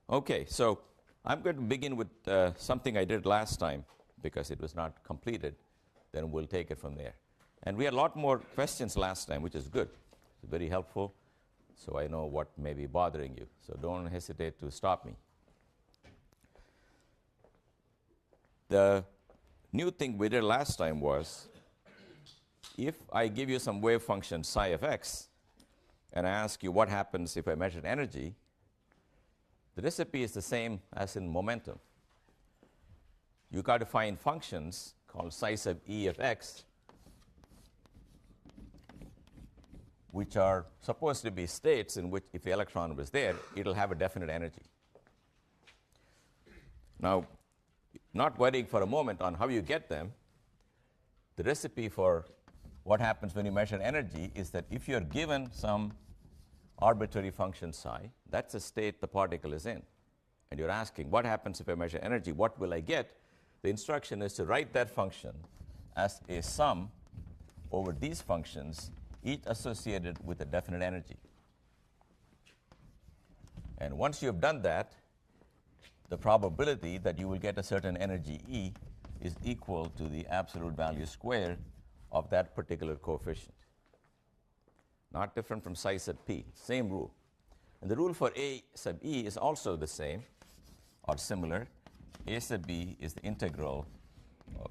Okay, so I'm going to begin with something I did last time because it was not completed. Then we'll take it from there. And we had a lot more questions last time, which is good. It's very helpful, so I know what may be bothering you. So don't hesitate to stop me. The new thing we did last time was, if I give you some wave function psi of x, and I ask you what happens if I measure energy, the recipe is the same as in momentum. You got to find functions called psi sub e of x, which are supposed to be states in which if the electron was there, it'll have a definite energy. Now, not worrying for a moment on how you get them, the recipe for what happens when you measure energy is that if you're given some arbitrary function psi, that's a state the particle is in, and you're asking, what happens if I measure energy? What will I get? The instruction is to write that function as a sum over these functions, each associated with a definite energy. And once you have done that, the probability that you will get a certain energy E is equal to the absolute value squared of that particular coefficient. Not different from psi sub p, same rule. And the rule for A sub E is also the same or similar. A sub B is the integral of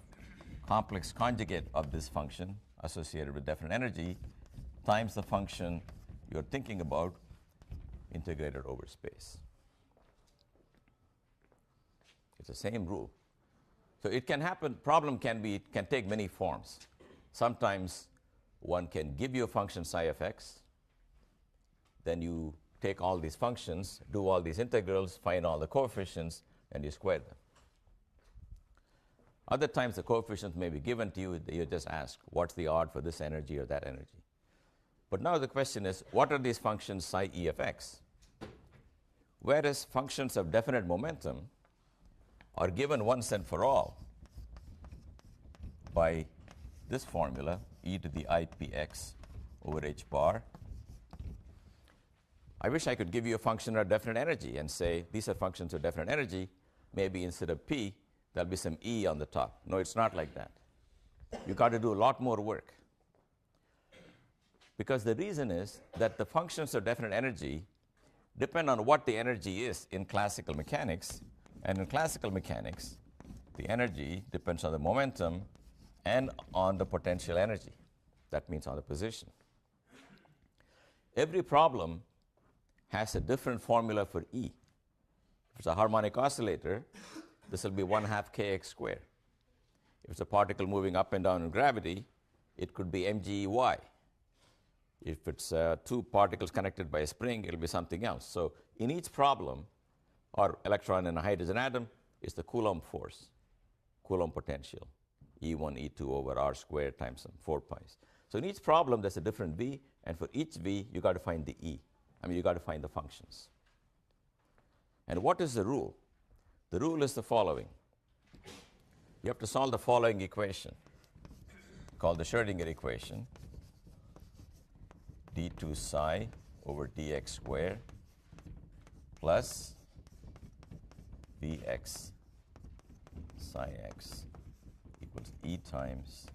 complex conjugate of this function associated with definite energy times the function you're thinking about integrated over space. It's the same rule. So it can happen, problem can take many forms. Sometimes one can give you a function psi of x, then you take all these functions, do all these integrals, find all the coefficients, and you square them. Other times the coefficients may be given to you, you just ask, what's the odd for this energy or that energy? But now the question is, what are these functions psi e of x? Whereas functions of definite momentum are given once and for all by this formula, e to the ipx over h bar. I wish I could give you a function of definite energy and say, these are functions of definite energy. Maybe instead of p, there'll be some e on the top. No, it's not like that. You've got to do a lot more work. Because the reason is that the functions of definite energy depend on what the energy is in classical mechanics. And in classical mechanics, the energy depends on the momentum and on the potential energy. That means on the position. Every problem has a different formula for E. If it's a harmonic oscillator, this will be 1/2 kx squared. If it's a particle moving up and down in gravity, it could be mgey. If it's two particles connected by a spring, it'll be something else. So in each problem, or electron in a hydrogen atom, is the Coulomb force, Coulomb potential, E1, E2 over r squared times some 4 pi's. So in each problem, there's a different V, and for each V, you got to find the E. You got to find the functions. And what is the rule? The rule is the following. You have to solve the following equation, called the Schrodinger equation, d2 psi over dx squared plus vx psi x equals E times.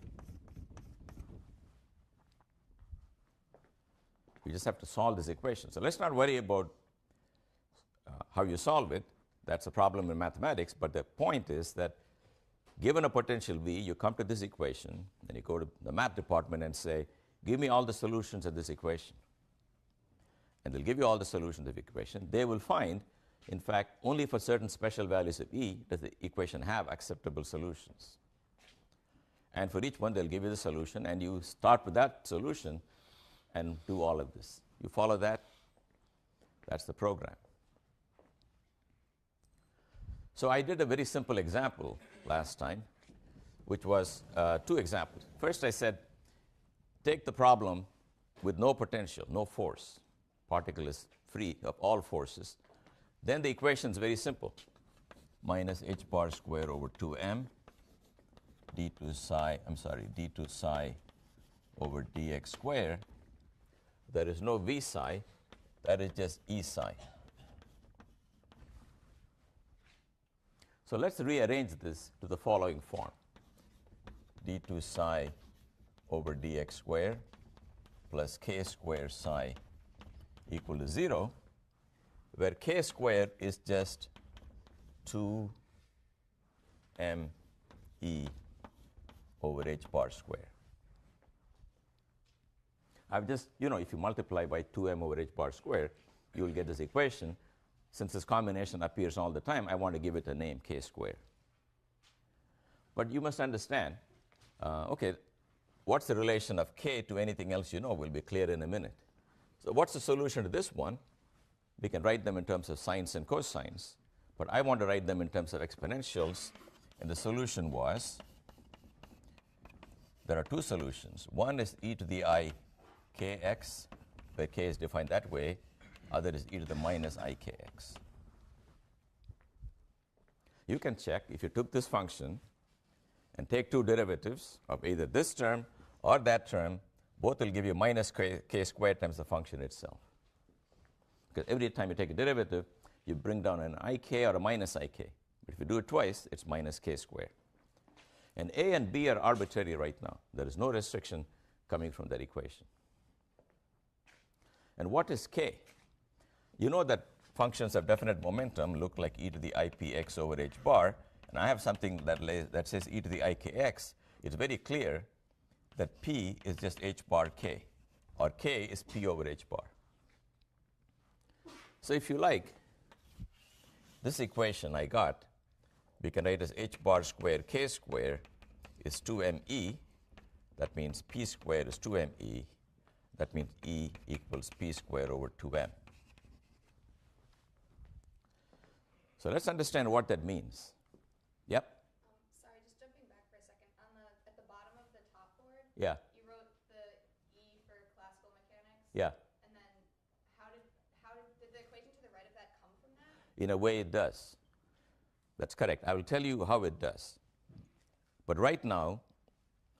You just have to solve this equation. So let's not worry about how you solve it. That's a problem in mathematics. But the point is that given a potential V, you come to this equation, and you go to the math department and say, give me all the solutions of this equation. And they'll give you all the solutions of the equation. They will find, in fact, only for certain special values of E does the equation have acceptable solutions. And for each one, they'll give you the solution, and you start with that solution and do all of this. You follow that? That's the program. So I did a very simple example last time, which was two examples. First, I said, take the problem with no potential, no force. Particle is free of all forces. Then the equation is very simple. Minus h bar squared over 2m d2 psi over dx squared. There is no v psi, that is just e psi. So let's rearrange this to the following form. d2 psi over dx squared plus k squared psi equal to 0, where k squared is just 2 me over h bar square. I've just, if you multiply by 2m over h bar square, you will get this equation. Since this combination appears all the time, I want to give it a name, k squared. But you must understand, okay, what's the relation of k to anything else you know will be clear in a minute. So what's the solution to this one? We can write them in terms of sines and cosines, but I want to write them in terms of exponentials, and the solution was, there are two solutions. One is e to the I kx, where k is defined that way. Other is e to the minus ikx. You can check if you took this function and take two derivatives of either this term or that term, both will give you minus k squared times the function itself. Because every time you take a derivative, you bring down an ik or a minus ik. But if you do it twice, it's minus k squared. And a and b are arbitrary right now. There is no restriction coming from that equation. And what is k? You know that functions of definite momentum look like e to the ipx over h bar, and I have something that says e to the ikx. It's very clear that p is just h bar k, or k is p over h bar. So if you like, this equation I got, we can write as h bar square k square is 2me. That means p squared is 2me. That means e equals p squared over 2m. So let's understand what that means. Yep? Sorry, just jumping back for a second. At the bottom of the top board, yeah. You wrote the E for classical mechanics. Yeah. And then did the equation to the right of that come from that? In a way it does. That's correct. I will tell you how it does. But right now,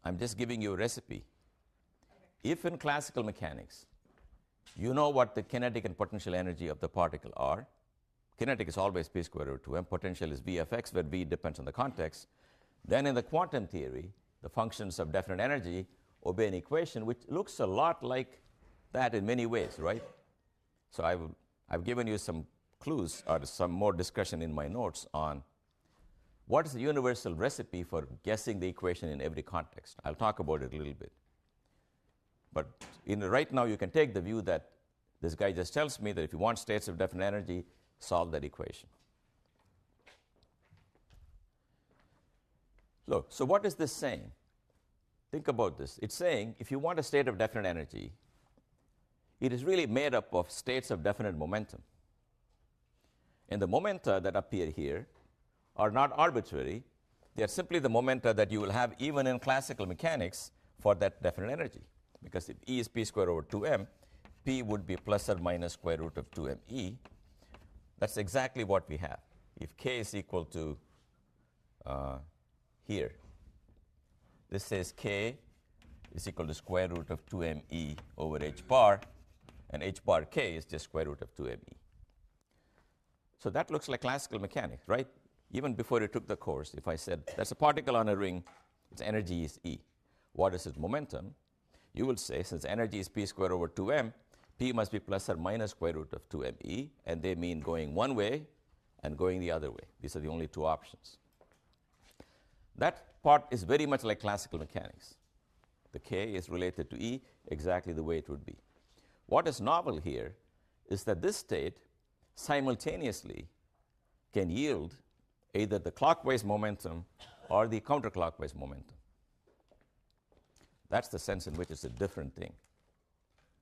I'm just giving you a recipe. Okay. If in classical mechanics, you know what the kinetic and potential energy of the particle are, kinetic is always p squared over 2m, potential is v of x, where v depends on the context, then in the quantum theory, the functions of definite energy obey an equation which looks a lot like that in many ways, right? So I've given you some clues or some more discussion in my notes on what is the universal recipe for guessing the equation in every context. I'll talk about it a little bit. But right now, you can take the view that this guy just tells me that if you want states of definite energy, solve that equation. Look, so what is this saying? Think about this. It's saying if you want a state of definite energy, it is really made up of states of definite momentum. And the momenta that appear here are not arbitrary. They are simply the momenta that you will have even in classical mechanics for that definite energy. Because if E is p squared over 2m, p would be plus or minus square root of 2me. That's exactly what we have. If k is equal to here, this says k is equal to square root of 2me over h bar, and h bar k is just square root of 2me. So that looks like classical mechanics, right? Even before you took the course, if I said that's a particle on a ring, its energy is E. What is its momentum? You will say, since energy is p squared over 2m, p must be plus or minus square root of 2me, and they mean going one way and going the other way. These are the only two options. That part is very much like classical mechanics. The k is related to E exactly the way it would be. What is novel here is that this state simultaneously can yield either the clockwise momentum or the counterclockwise momentum. That's the sense in which it's a different thing.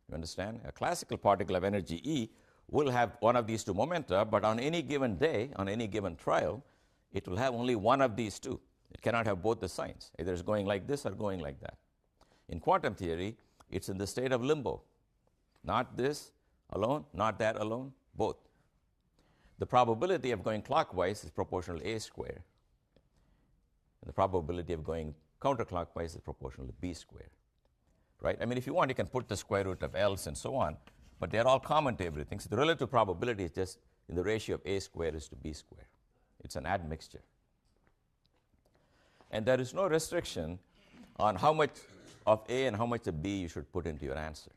You understand? A classical particle of energy E will have one of these two momenta, but on any given day, on any given trial, it will have only one of these two. It cannot have both the signs. Either it's going like this or going like that. In quantum theory, it's in the state of limbo. Not this alone, not that alone, both. The probability of going clockwise is proportional to a squared. And the probability of going counterclockwise is proportional to b squared. Right? I mean, if you want, you can put the square root of L's and so on, but they're all common to everything. So the relative probability is just in the ratio of a squared is to b squared. It's an admixture. And there is no restriction on how much of A and how much of B you should put into your answer.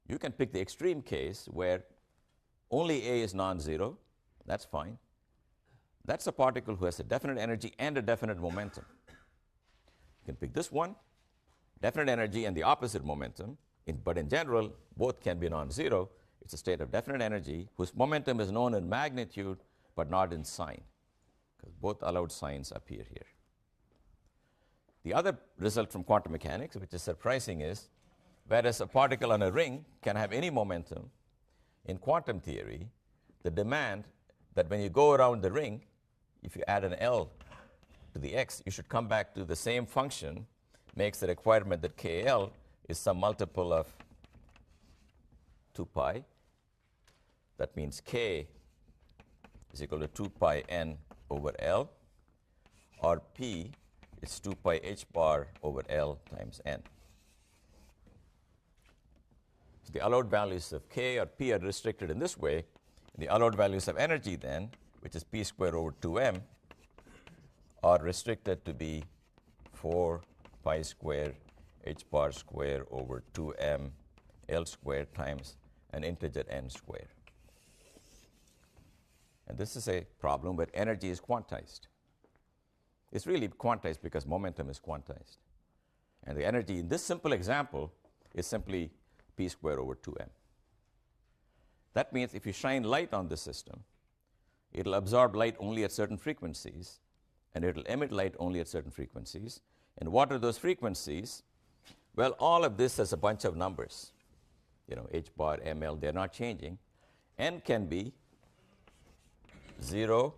You can pick the extreme case where only A is non-zero. That's fine. That's a particle who has a definite energy and a definite momentum. You can pick this one, definite energy and the opposite momentum, but in general, both can be non-zero. It's a state of definite energy whose momentum is known in magnitude but not in sign, because both allowed signs appear here. The other result from quantum mechanics, which is surprising, is whereas a particle on a ring can have any momentum, in quantum theory, the demand that when you go around the ring, if you add an L to the x, you should come back to the same function, makes the requirement that KL is some multiple of 2 pi. That means K is equal to 2 pi n over L, or P is 2 pi h bar over L times n. So the allowed values of K or P are restricted in this way. The allowed values of energy then, which is P squared over 2m, are restricted to be 4 pi square h bar square over 2m L squared times an integer n squared. And this is a problem where energy is quantized. It's really quantized because momentum is quantized. And the energy in this simple example is simply P squared over 2m. That means if you shine light on this system, it'll absorb light only at certain frequencies, and it'll emit light only at certain frequencies. And what are those frequencies? Well, all of this has a bunch of numbers. H bar, ml, they're not changing. N can be 0,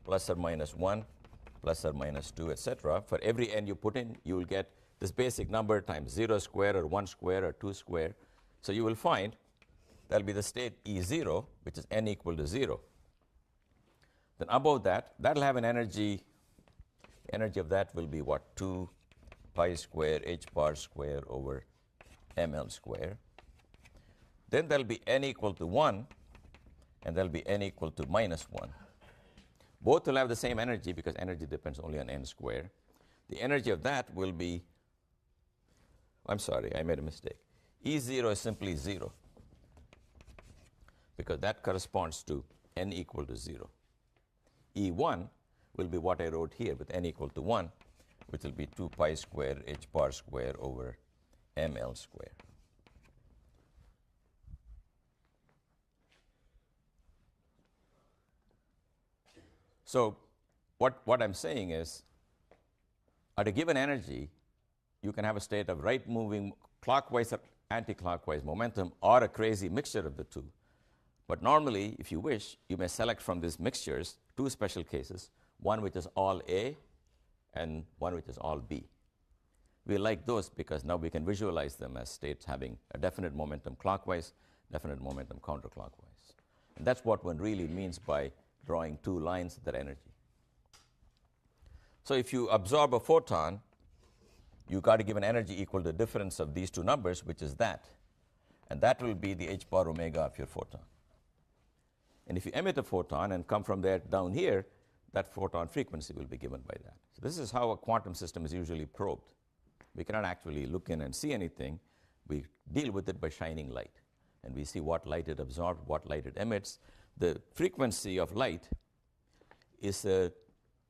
plus or minus 1, plus or minus 2, etc. For every n you put in, you will get this basic number times 0 square or 1 square or 2 square. So you will find that'll be the state E0, which is n equal to 0. Then above that, that'll have an energy. Energy of that will be what? 2 pi square h bar square over ml square. Then there'll be n equal to 1, and there'll be n equal to minus 1. Both will have the same energy because energy depends only on n squared. The energy of that will be, I'm sorry, I made a mistake. E0 is simply 0 because that corresponds to n equal to 0. E1 will be what I wrote here with n equal to 1, which will be 2 pi square h bar square over ml square. So what I'm saying is, at a given energy, you can have a state of right moving clockwise or anti-clockwise momentum, or a crazy mixture of the two. But normally, if you wish, you may select from these mixtures two special cases, one which is all A and one which is all B. We like those because now we can visualize them as states having a definite momentum clockwise, definite momentum counterclockwise. And that's what one really means by drawing two lines of that energy. So if you absorb a photon, you got to give an energy equal to the difference of these two numbers, which is that. And that will be the h bar omega of your photon. And if you emit a photon and come from there down here, that photon frequency will be given by that. So this is how a quantum system is usually probed. We cannot actually look in and see anything. We deal with it by shining light. And we see what light it absorbs, what light it emits. The frequency of light is a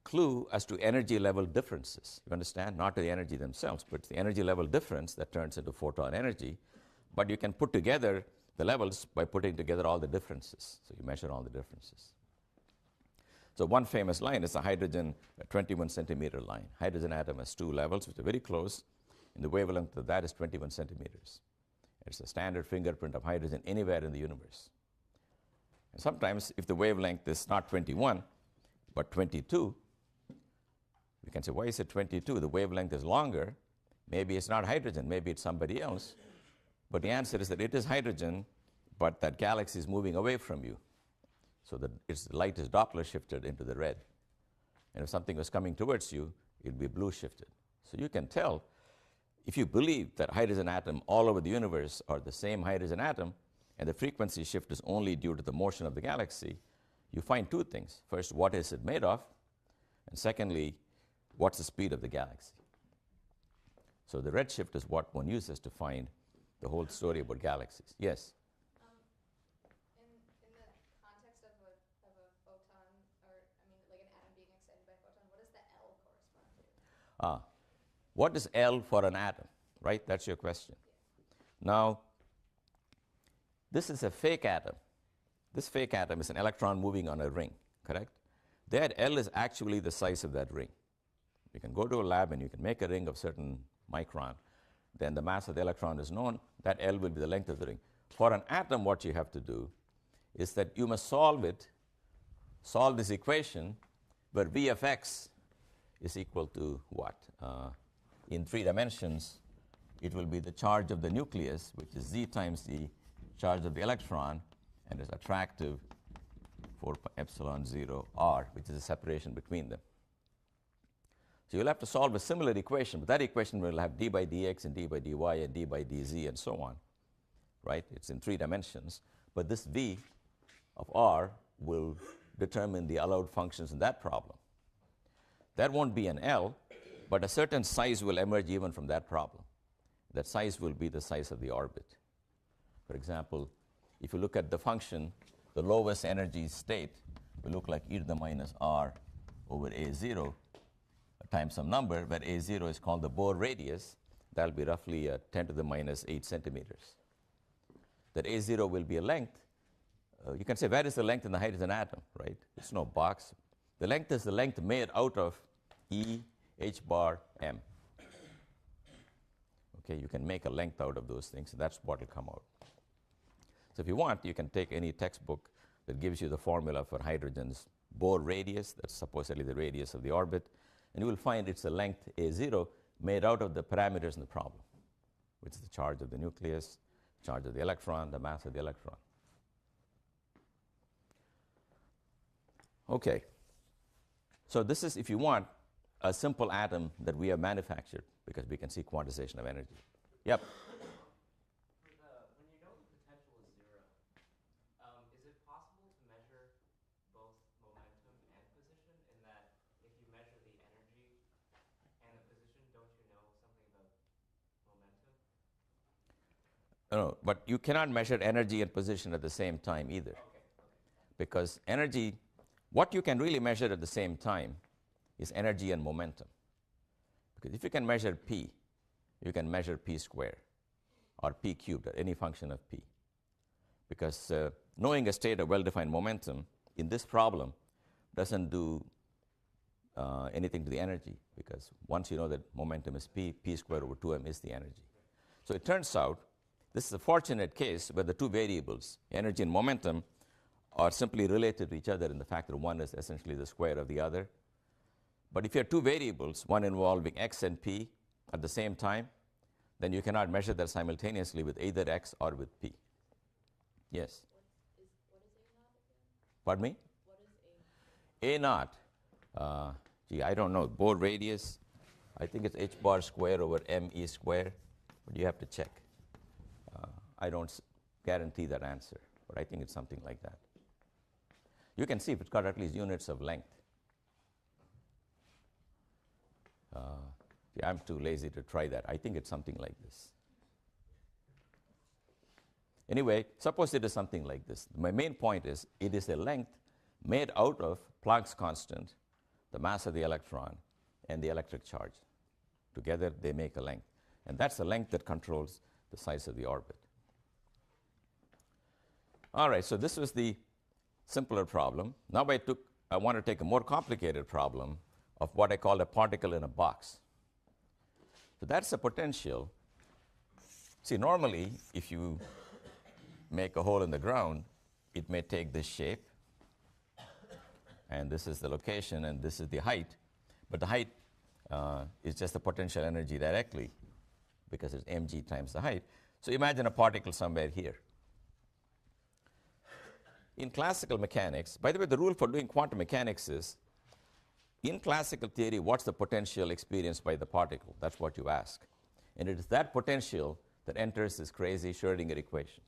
clue as to energy level differences. You understand? Not to the energy themselves, but the energy level difference that turns into photon energy. But you can put together the levels by putting together all the differences. So you measure all the differences. So one famous line is the hydrogen 21 centimeter line. Hydrogen atom has two levels, which are very close, and the wavelength of that is 21 centimeters. It's a standard fingerprint of hydrogen anywhere in the universe. And sometimes, if the wavelength is not 21, but 22, we can say, why is it 22? The wavelength is longer. Maybe it's not hydrogen. Maybe it's somebody else. But the answer is that it is hydrogen, but that galaxy is moving away from you. So that its light is Doppler shifted into the red. And if something was coming towards you, it would be blue shifted. So you can tell, if you believe that hydrogen atom all over the universe are the same hydrogen atom, and the frequency shift is only due to the motion of the galaxy, you find two things. First, what is it made of? And secondly, what's the speed of the galaxy. So the redshift is what one uses to find the whole story about galaxies. Yes? In the context of a photon, or I mean, like an atom being excited by a photon, what does the L correspond to? What is L for an atom, right? That's your question. Now, this is a fake atom. This fake atom is an electron moving on a ring, correct? That L is actually the size of that ring. You can go to a lab and you can make a ring of certain micron. Then the mass of the electron is known. That L will be the length of the ring. For an atom, what you have to do is that you must solve this equation where V of x is equal to what? In 3 dimensions, it will be the charge of the nucleus, which is Z times the charge of the electron, and is attractive 4 pi epsilon 0 r, which is the separation between them. So you'll have to solve a similar equation, but that equation will have d by dx and d by dy and d by dz and so on, right? It's in 3 dimensions, but this v of r will determine the allowed functions in that problem. That won't be an L, but a certain size will emerge even from that problem. That size will be the size of the orbit. For example, if you look at the function, the lowest energy state will look like e to the minus r over a0 times some number, where a0 is called the Bohr radius. That will be roughly 10 to the minus 8 centimeters. That a0 will be a length. You can say, where is the length in the hydrogen atom, right? It's no box. The length is the length made out of E, h bar, m. Okay, you can make a length out of those things, and that's what will come out. So if you want, you can take any textbook that gives you the formula for hydrogen's Bohr radius, that's supposedly the radius of the orbit, and you will find it's a length a0 made out of the parameters in the problem, which is the charge of the nucleus, charge of the electron, the mass of the electron. Okay. So this is, if you want, a simple atom that we have manufactured because we can see quantization of energy. Yep. When you know the potential is 0, is it possible to measure both momentum and position, in that if you measure the energy and the position, don't you know something about momentum? No, but you cannot measure energy and position at the same time either. Okay. Because energy, what you can really measure at the same time is energy and momentum. Because if you can measure p, you can measure p squared or p cubed, or any function of p. Because knowing a state of well-defined momentum in this problem doesn't do anything to the energy, because once you know that momentum is p squared over 2m is the energy. So it turns out this is a fortunate case where the two variables, energy and momentum, are simply related to each other in the fact that one is essentially the square of the other. But if you have two variables, one involving x and p at the same time, then you cannot measure that simultaneously with either x or with p. Yes? What is A naught again? Pardon me? What is A naught. Gee, I don't know. Bohr radius, I think it's h bar square over m e square, but you have to check. I don't guarantee that answer, but I think it's something like that. You can see if it's got at least units of length. Yeah, I'm too lazy to try that. I think it's something like this. Anyway, suppose it is something like this. My main point is it is a length made out of Planck's constant, the mass of the electron, and the electric charge. Together, they make a length. And that's the length that controls the size of the orbit. All right, so this was the simpler problem. Now I want to take a more complicated problem of what I call a particle in a box. So that's a potential. See, normally, if you make a hole in the ground, it may take this shape, and this is the location, and this is the height. But the height is just the potential energy directly, because it's mg times the height. So imagine a particle somewhere here. In classical mechanics, by the way, the rule for doing quantum mechanics is, in classical theory, what's the potential experienced by the particle? That's what you ask. And it is that potential that enters this crazy Schrödinger equation.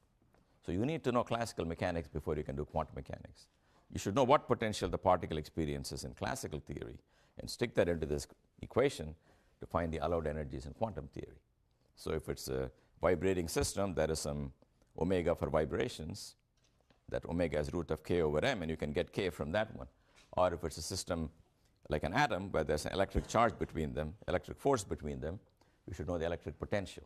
So you need to know classical mechanics before you can do quantum mechanics. You should know what potential the particle experiences in classical theory and stick that into this equation to find the allowed energies in quantum theory. So if it's a vibrating system, there is some omega for vibrations. That omega is root of k over m, and you can get k from that one. Or if it's a system like an atom where there's an electric charge between them, electric force between them, you should know the electric potential.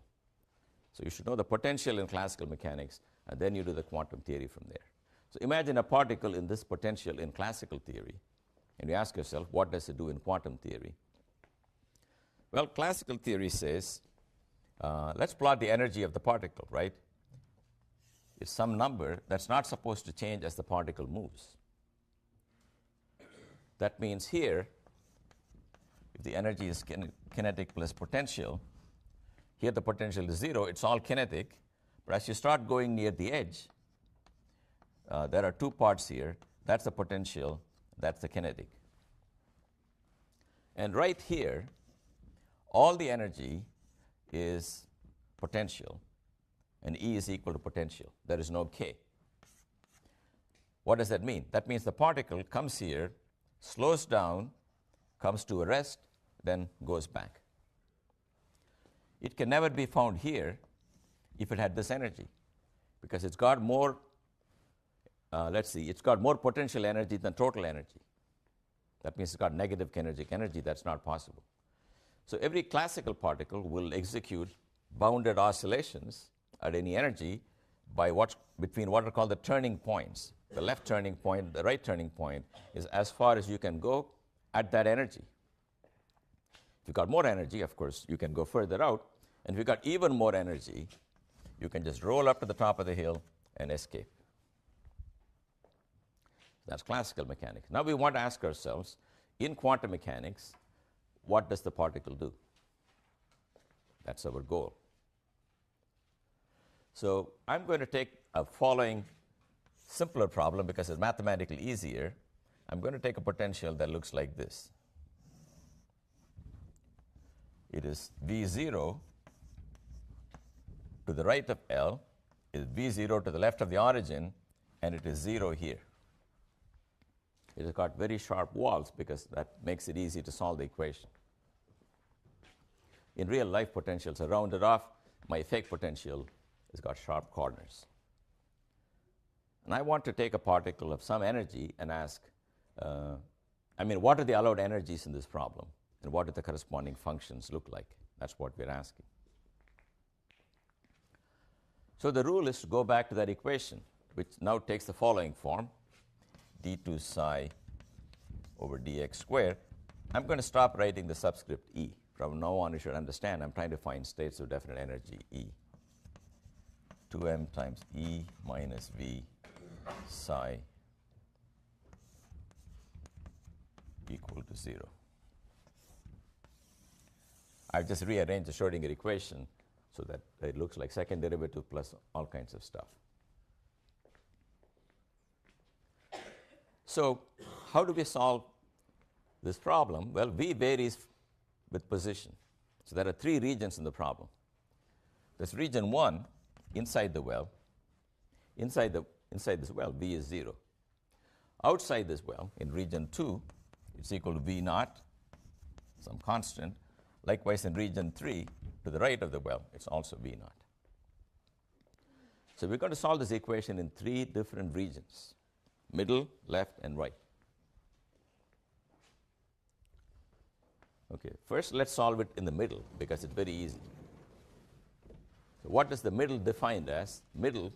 So you should know the potential in classical mechanics, and then you do the quantum theory from there. So imagine a particle in this potential in classical theory, and you ask yourself, what does it do in quantum theory? Well, classical theory says, let's plot the energy of the particle, right? It's some number that's not supposed to change as the particle moves. That means here, if the energy is kinetic plus potential, here the potential is 0, it's all kinetic. But as you start going near the edge, there are two parts here. That's the potential, that's the kinetic. And right here, all the energy is potential, and E is equal to potential. There is no K. What does that mean? That means the particle comes here, slows down, comes to a rest, then goes back. It can never be found here if it had this energy, because it's got more, it's got more potential energy than total energy. That means it's got negative kinetic energy. That's not possible. So every classical particle will execute bounded oscillations at any energy by between what are called the turning points. The left turning point, the right turning point is as far as you can go at that energy. If you've got more energy, of course, you can go further out. And if you've got even more energy, you can just roll up to the top of the hill and escape. That's classical mechanics. Now we want to ask ourselves, in quantum mechanics, what does the particle do? That's our goal. So I'm going to take a following simpler problem because it's mathematically easier. I'm going to take a potential that looks like this. It is V0 to the right of L, is V0 to the left of the origin, and it is 0 here. It has got very sharp walls because that makes it easy to solve the equation. In real life, potentials are rounded off. My fake potential has got sharp corners. And I want to take a particle of some energy and ask, what are the allowed energies in this problem? And what do the corresponding functions look like? That's what we're asking. So the rule is to go back to that equation, which now takes the following form, d2 psi over dx squared. I'm going to stop writing the subscript E. From now on, you should understand I'm trying to find states of definite energy E. 2m times E minus V psi equal to 0. I've just rearranged the Schrodinger equation so that it looks like second derivative plus all kinds of stuff. So how do we solve this problem? Well, V varies with position. So there are three regions in the problem. There's region 1, inside the well. Inside this well, V is 0. Outside this well, in region 2, it's equal to V naught, some constant. Likewise, in region 3, to the right of the well, it's also V naught. So we're going to solve this equation in three different regions: middle, left, and right. Okay, first let's solve it in the middle because it's very easy. So what is the middle defined as? Middle,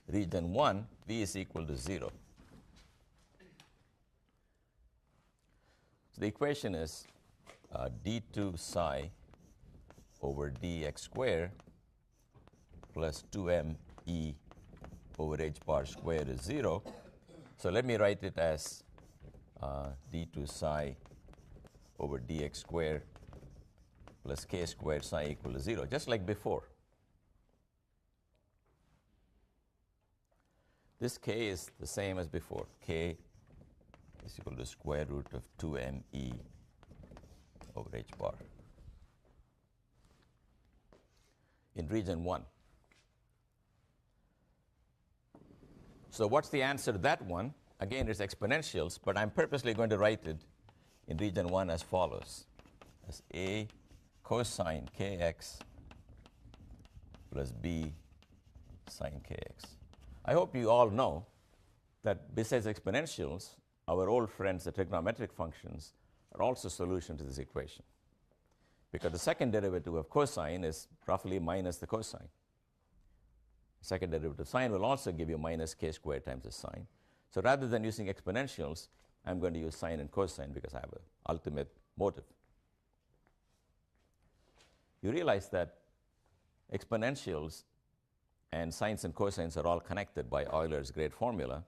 region 1, V is equal to 0. So the equation is d2 psi over dx squared plus 2m E over h bar squared is 0. So let me write it as d2 psi over dx squared plus k squared psi equal to 0, just like before. This k is the same as before. K is equal to square root of 2m E over h bar. In region 1. So what's the answer to that one? Again, it's exponentials, but I'm purposely going to write it in region 1 as follows. as A cosine kx plus B sine kx. I hope you all know that besides exponentials, our old friends, the trigonometric functions, are also solution to this equation. Because the second derivative of cosine is roughly minus the cosine. Second derivative of sine will also give you minus k squared times the sine. So rather than using exponentials, I'm going to use sine and cosine because I have an ultimate motive. You realize that exponentials and sines and cosines are all connected by Euler's great formula.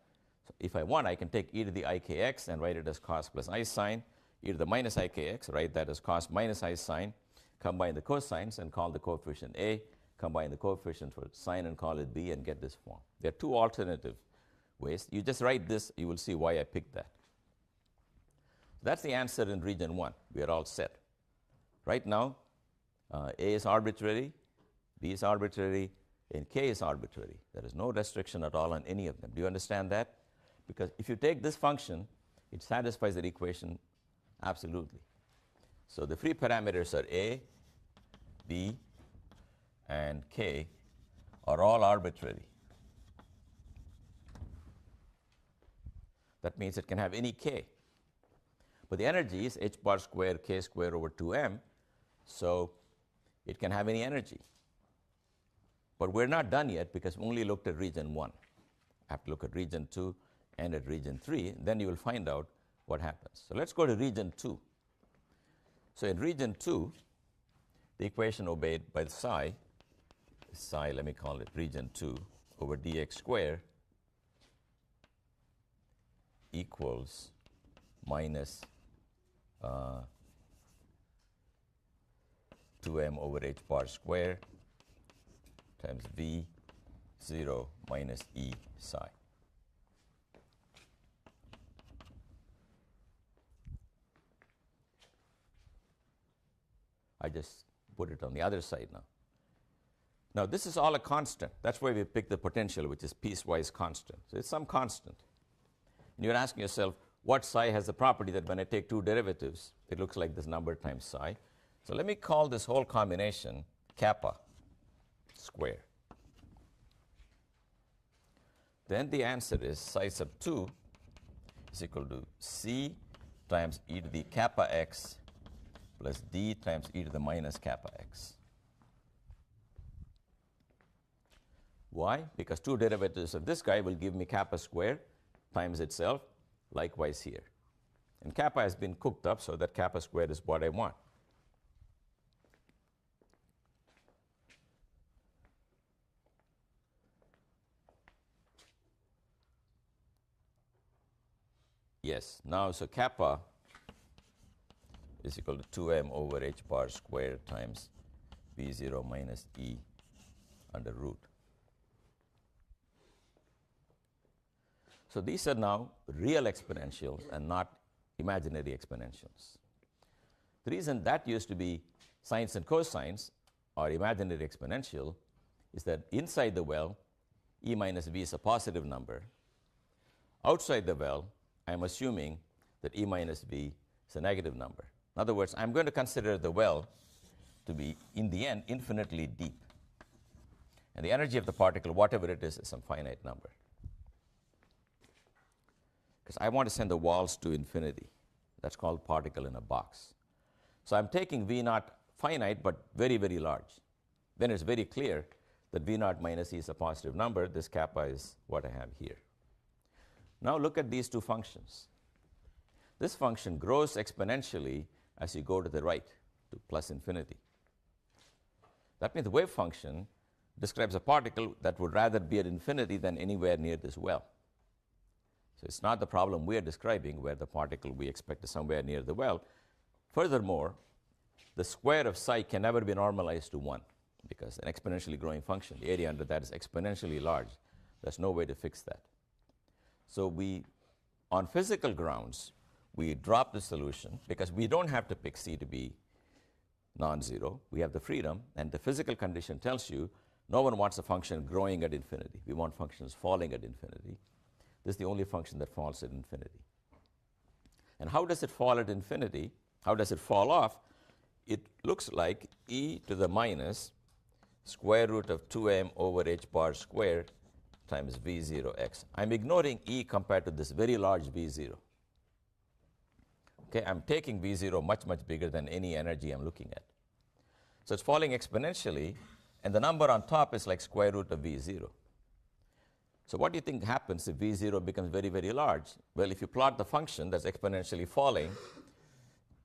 So if I want, I can take e to the ikx and write it as cos plus I sine, e to the minus ikx, write that as cos minus I sine, combine the cosines and call the coefficient A, combine the coefficient for sine and call it B, and get this form. There are two alternative ways. You just write this, you will see why I picked that. That's the answer in region 1. We are all set. Right now, A is arbitrary, B is arbitrary, and K is arbitrary. There is no restriction at all on any of them. Do you understand that? Because if you take this function, it satisfies that equation absolutely. So the free parameters are A, B, and K are all arbitrary. That means it can have any K. But the energy is h bar squared K squared over 2m, so it can have any energy. But we're not done yet because we only looked at region 1. I have to look at region 2 and at region 3, then you will find out what happens. So let's go to region 2. So in region 2, the equation obeyed by the psi, let me call it region 2 over dx squared equals minus 2m over h bar squared times v 0 minus e psi. I just put it on the other side now. Now this is all a constant. That's why we picked the potential, which is piecewise constant. So it's some constant. And you're asking yourself, what psi has the property that when I take two derivatives, it looks like this number times psi. So let me call this whole combination kappa square. Then the answer is psi sub 2 is equal to c times e to the kappa x plus d times e to the minus kappa x. Why? Because two derivatives of this guy will give me kappa squared times itself, likewise here. And kappa has been cooked up so that kappa squared is what I want. Yes, now so kappa is equal to 2m over h bar squared times v0 minus e under root. So these are now real exponentials and not imaginary exponentials. The reason that used to be sines and cosines or imaginary exponential is that inside the well, e minus v is a positive number. Outside the well, I'm assuming that e minus v is a negative number. In other words, I'm going to consider the well to be, in the end, infinitely deep. And the energy of the particle, whatever it is some finite number. Because I want to send the walls to infinity. That's called particle in a box. So I'm taking v naught finite, but very, very large. Then it's very clear that v naught minus e is a positive number. This kappa is what I have here. Now look at these two functions. This function grows exponentially as you go to the right, to plus infinity. That means the wave function describes a particle that would rather be at infinity than anywhere near this well. So it's not the problem we are describing where the particle we expect is somewhere near the well. Furthermore, the square of psi can never be normalized to 1 because an exponentially growing function, the area under that is exponentially large. There's no way to fix that. So on physical grounds, we drop the solution because we don't have to pick c to be non-zero. We have the freedom, and the physical condition tells you no one wants a function growing at infinity. We want functions falling at infinity. This is the only function that falls at infinity. And how does it fall at infinity? How does it fall off? it looks like e to the minus square root of 2m over h bar squared times v0x. I'm ignoring e compared to this very large v0. Okay, I'm taking v0 much, much bigger than any energy I'm looking at. So it's falling exponentially, and the number on top is like square root of v0. So what do you think happens if v0 becomes very, very large? Well, if you plot the function that's exponentially falling,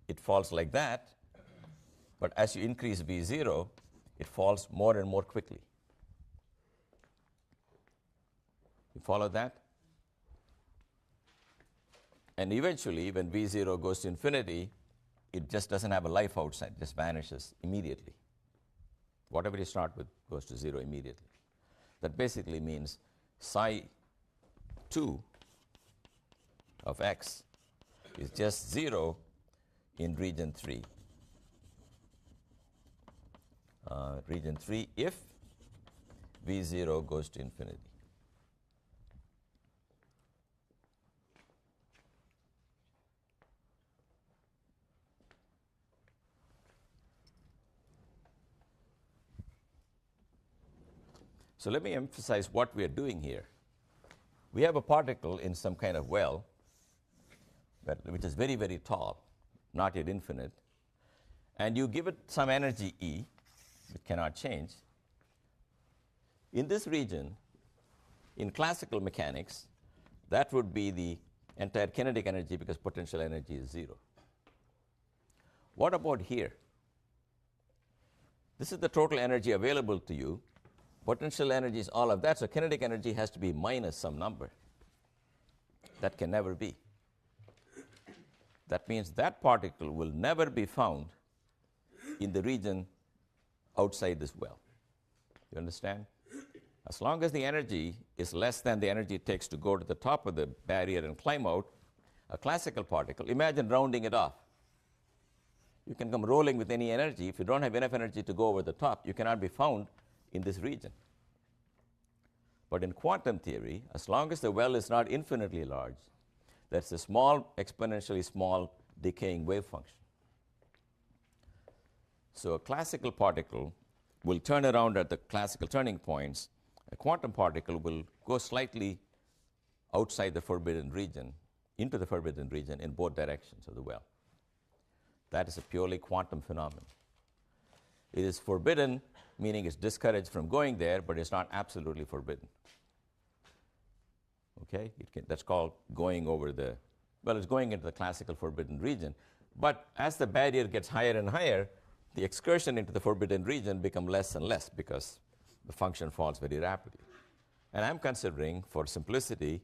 it falls like that. But as you increase v0, it falls more and more quickly. You follow that? And eventually, when v0 goes to infinity, it just doesn't have a life outside, just vanishes immediately. Whatever you start with goes to 0 immediately. That basically means psi 2 of x is just 0 in region 3. Region 3 if v0 goes to infinity. So let me emphasize what we are doing here. We have a particle in some kind of well, which is very, very tall, not yet infinite, and you give it some energy E, which cannot change. In this region, in classical mechanics, that would be the entire kinetic energy because potential energy is 0. What about here? This is the total energy available to you. Potential energy is all of that, so kinetic energy has to be minus some number. That can never be. That means that particle will never be found in the region outside this well. You understand? As long as the energy is less than the energy it takes to go to the top of the barrier and climb out, a classical particle, imagine rounding it off. You can come rolling with any energy. If you don't have enough energy to go over the top, you cannot be found in this region. But in quantum theory, as long as the well is not infinitely large, that's a small, exponentially small decaying wave function. So a classical particle will turn around at the classical turning points. A quantum particle will go slightly outside the forbidden region, into the forbidden region in both directions of the well. That is a purely quantum phenomenon. It is forbidden, meaning it's discouraged from going there, but it's not absolutely forbidden. Okay? That's called going over the, well, it's going into the classical forbidden region. But as the barrier gets higher and higher, the excursion into the forbidden region becomes less and less because the function falls very rapidly. And I'm considering, for simplicity,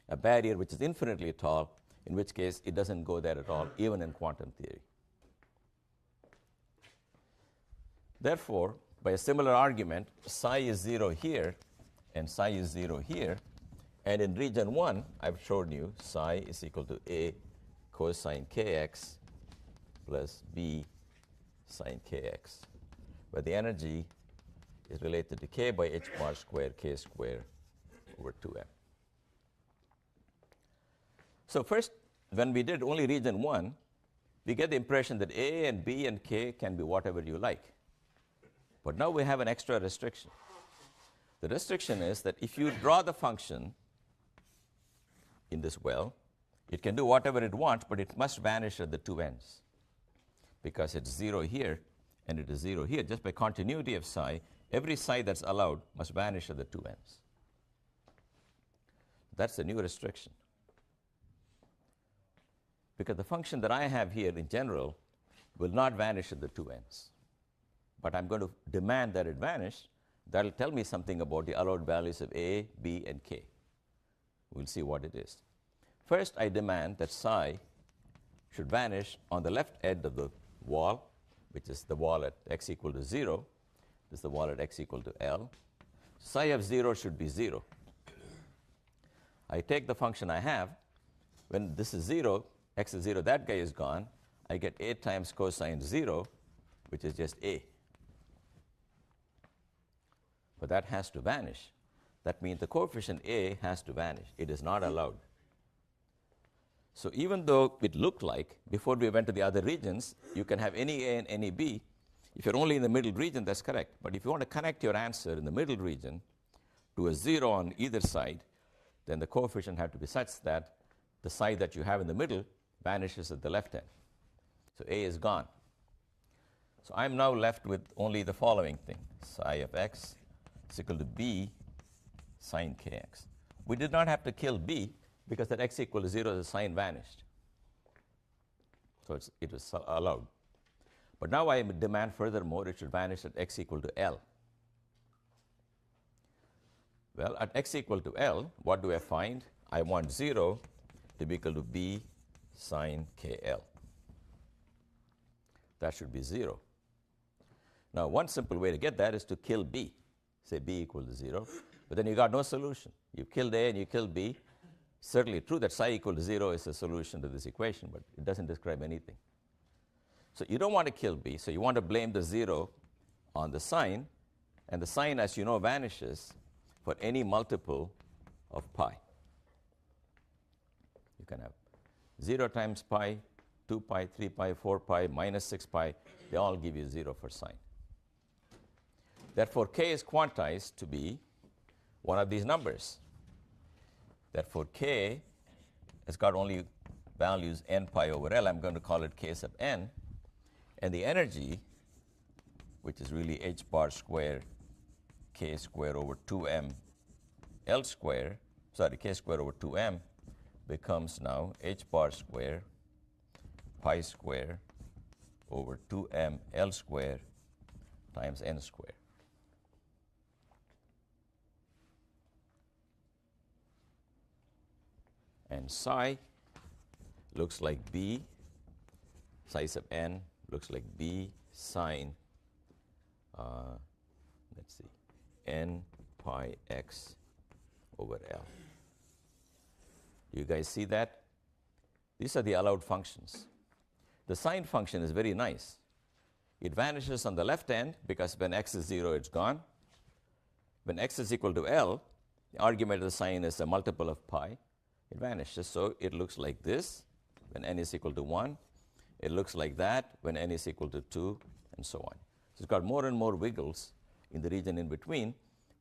a barrier which is infinitely tall, in which case it doesn't go there at all, even in quantum theory. Therefore, by a similar argument, psi is 0 here, and psi is 0 here. And in region 1, I've shown you psi is equal to A cosine kx plus B sine kx, where the energy is related to k by h bar squared k squared over 2m. So first, when we did only region 1, we get the impression that A and B and k can be whatever you like. But now we have an extra restriction. The restriction is that if you draw the function in this well, it can do whatever it wants, but it must vanish at the two ends. Because it's 0 here and it is 0 here. Just by continuity of psi, every psi that's allowed must vanish at the two ends. That's the new restriction. Because the function that I have here in general will not vanish at the two ends. But I'm going to demand that it vanish. That will tell me something about the allowed values of A, B, and K. We'll see what it is. First, I demand that psi should vanish on the left edge of the wall, which is the wall at x equal to 0. This is the wall at x equal to L. Psi of 0 should be 0. I take the function I have. When this is 0, x is 0, that guy is gone. I get A times cosine 0, which is just A. But that has to vanish. That means the coefficient A has to vanish. It is not allowed. So even though it looked like, before we went to the other regions, you can have any A and any B. If you're only in the middle region, that's correct. But if you want to connect your answer in the middle region to a 0 on either side, then the coefficient have to be such that the side that you have in the middle vanishes at the left end. So A is gone. So I'm now left with only the following thing. Psi of x is equal to b sine kx. We did not have to kill b because at x equal to 0, the sign vanished. So it was allowed. But now I demand furthermore it should vanish at x equal to L. Well, at x equal to L, what do I find? I want 0 to be equal to b sine kl. That should be 0. Now, one simple way to get that is to kill b. Say b equal to 0. But then you got no solution. You killed a and you killed b. Certainly true that psi equal to 0 is a solution to this equation, but it doesn't describe anything. So you don't want to kill b, so you want to blame the 0 on the sign, and the sign, as you know, vanishes for any multiple of pi. You can have 0 times pi, 2 pi, 3 pi, 4 pi, minus 6 pi. They all give you 0 for sign. Therefore, k is quantized to be one of these numbers. Therefore, k has got only values n pi over L. I'm going to call it k sub n. And the energy, which is really h bar square k square over 2m L square, sorry, k square over 2m, becomes now h bar square pi square over 2m L square times n square. And psi looks like b, psi sub n looks like b sine, let's see, n pi x over L. You guys see that? These are the allowed functions. The sine function is very nice. It vanishes on the left end because when x is 0, it's gone. When x is equal to L, the argument of the sine is a multiple of pi. It vanishes, so it looks like this when n is equal to 1. It looks like that when n is equal to 2, and so on. So it's got more and more wiggles in the region in between,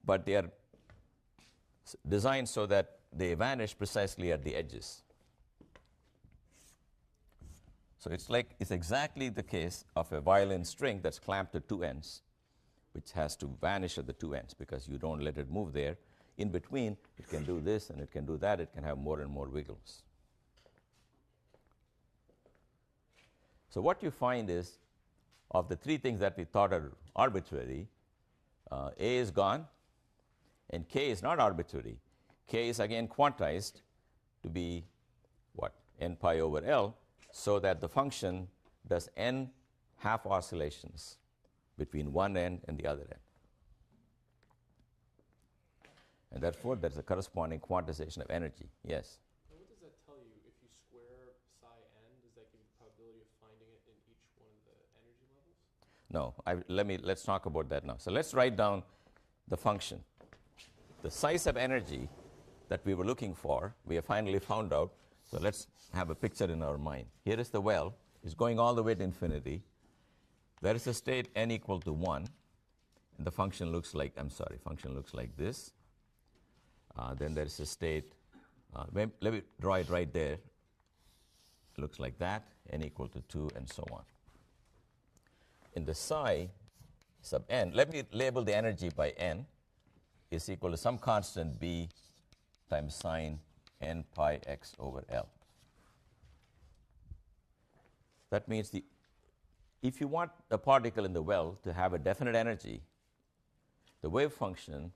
but they are designed so that they vanish precisely at the edges. So it's exactly the case of a violin string that's clamped at two ends, which has to vanish at the two ends because you don't let it move there. In between, it can do this and it can do that. It can have more and more wiggles. So what you find is, of the three things that we thought are arbitrary, A is gone, and K is not arbitrary. K is again quantized to be what? N pi over L, so that the function does n half oscillations between one end and the other end. And therefore, there's a corresponding quantization of energy. Yes? And what does that tell you? If you square psi n, does that give you the probability of finding it in each one of the energy levels? No. Let's talk about that now. So let's write down the function. The size of energy that we were looking for, we have finally found out. So let's have a picture in our mind. Here is the well. It's going all the way to infinity. There is a state n equal to 1. And the function looks like, function looks like this. Then there is a state, let me draw it right there. It looks like that, n equal to 2, and so on. In the psi sub n, let me label the energy by n, is equal to some constant b times sine n pi x over L. That means if you want a particle in the well to have a definite energy, the wave function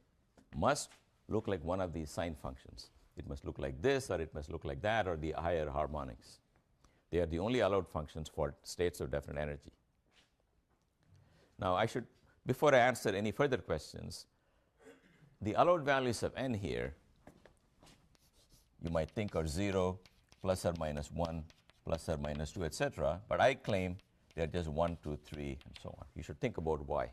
must look like one of these sine functions. It must look like this, or it must look like that, or the higher harmonics. They are the only allowed functions for states of definite energy. Now, before I answer any further questions, the allowed values of n here, you might think are 0, plus or minus 1, plus or minus 2, etc. But I claim they're just 1, 2, 3, and so on. You should think about why.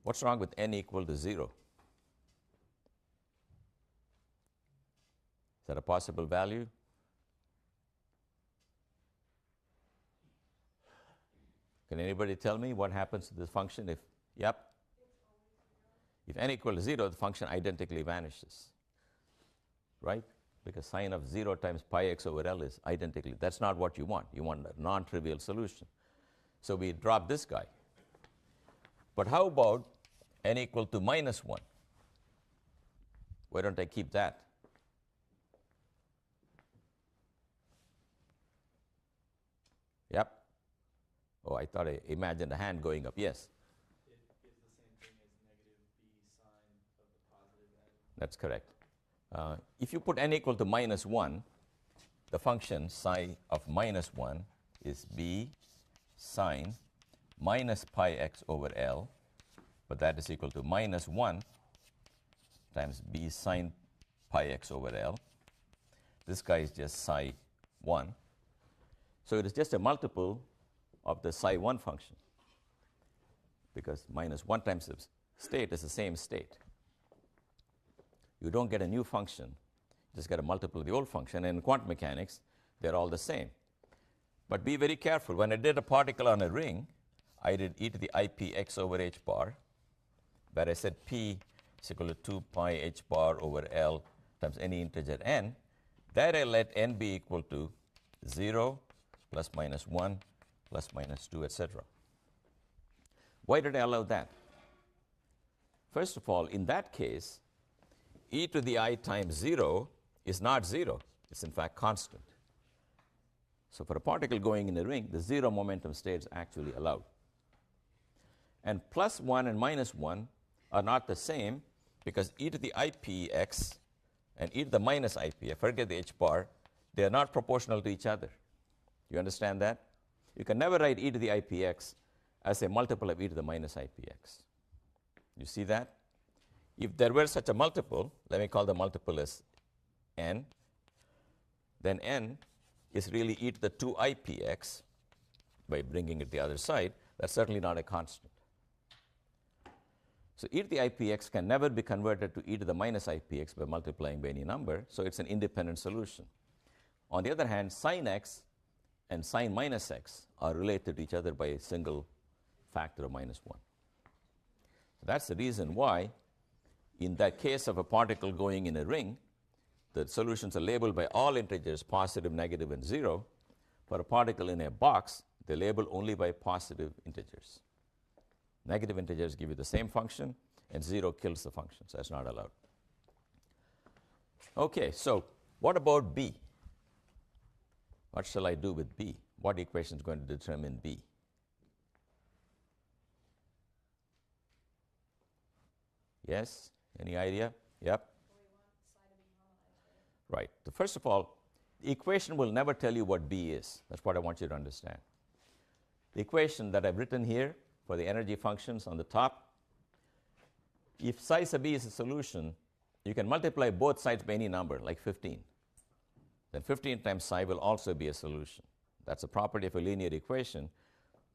What's wrong with n equal to 0? that a possible value? Can anybody tell me what happens to this function if, yep? If n equal to 0, the function identically vanishes, right? Because sine of 0 times pi x over L is identically. That's not what you want. You want a non-trivial solution. So we drop this guy. But how about n equal to minus 1? Why don't I keep that? Yep. Oh, I thought I imagined a hand going up. Yes? It gives the same thing as negative b sine of the positive n. That's correct. If you put n equal to minus 1, the function psi of minus 1 is b sine minus pi x over L, but that is equal to minus 1 times b sine pi x over L. This guy is just psi 1. So it is just a multiple of the psi 1 function, because minus 1 times the state is the same state. You don't get a new function, you just get a multiple of the old function. And in quantum mechanics, they're all the same. But be very careful. When I did a particle on a ring, I did e to the IP x over h bar, where I said p is equal to 2 pi h bar over L times any integer n. There I let n be equal to 0, plus minus 1, plus minus 2, etc. Why did I allow that? First of all, in that case, e to the I times 0 is not 0. It's in fact constant. So for a particle going in a ring, the 0 momentum state is actually allowed. And plus 1 and minus 1 are not the same, because e to the IPx and e to the minus IP, I forget the h bar, they are not proportional to each other. You understand that? You can never write e to the IPx as a multiple of e to the minus IPx. You see that? If there were such a multiple, let me call the multiple as n, then n is really e to the 2IPx by bringing it the other side. That's certainly not a constant. So e to the IPx can never be converted to e to the minus IPx by multiplying by any number, so it's an independent solution. On the other hand, sine x and sine minus x are related to each other by a single factor of minus 1. So that's the reason why, in that case of a particle going in a ring, the solutions are labeled by all integers, positive, negative, and 0. For a particle in a box, they're labeled only by positive integers. Negative integers give you the same function, and 0 kills the function, so that's not allowed. Okay, so what about B? What shall I do with B? What equation is going to determine B? Yes? Any idea? Yep. We want psi to be normalized, Right. So first of all, the equation will never tell you what B is. That's what I want you to understand. The equation that I've written here for the energy functions on the top, if psi sub B is a solution, you can multiply both sides by any number, like 15. Then 15 times psi will also be a solution. That's a property of a linear equation,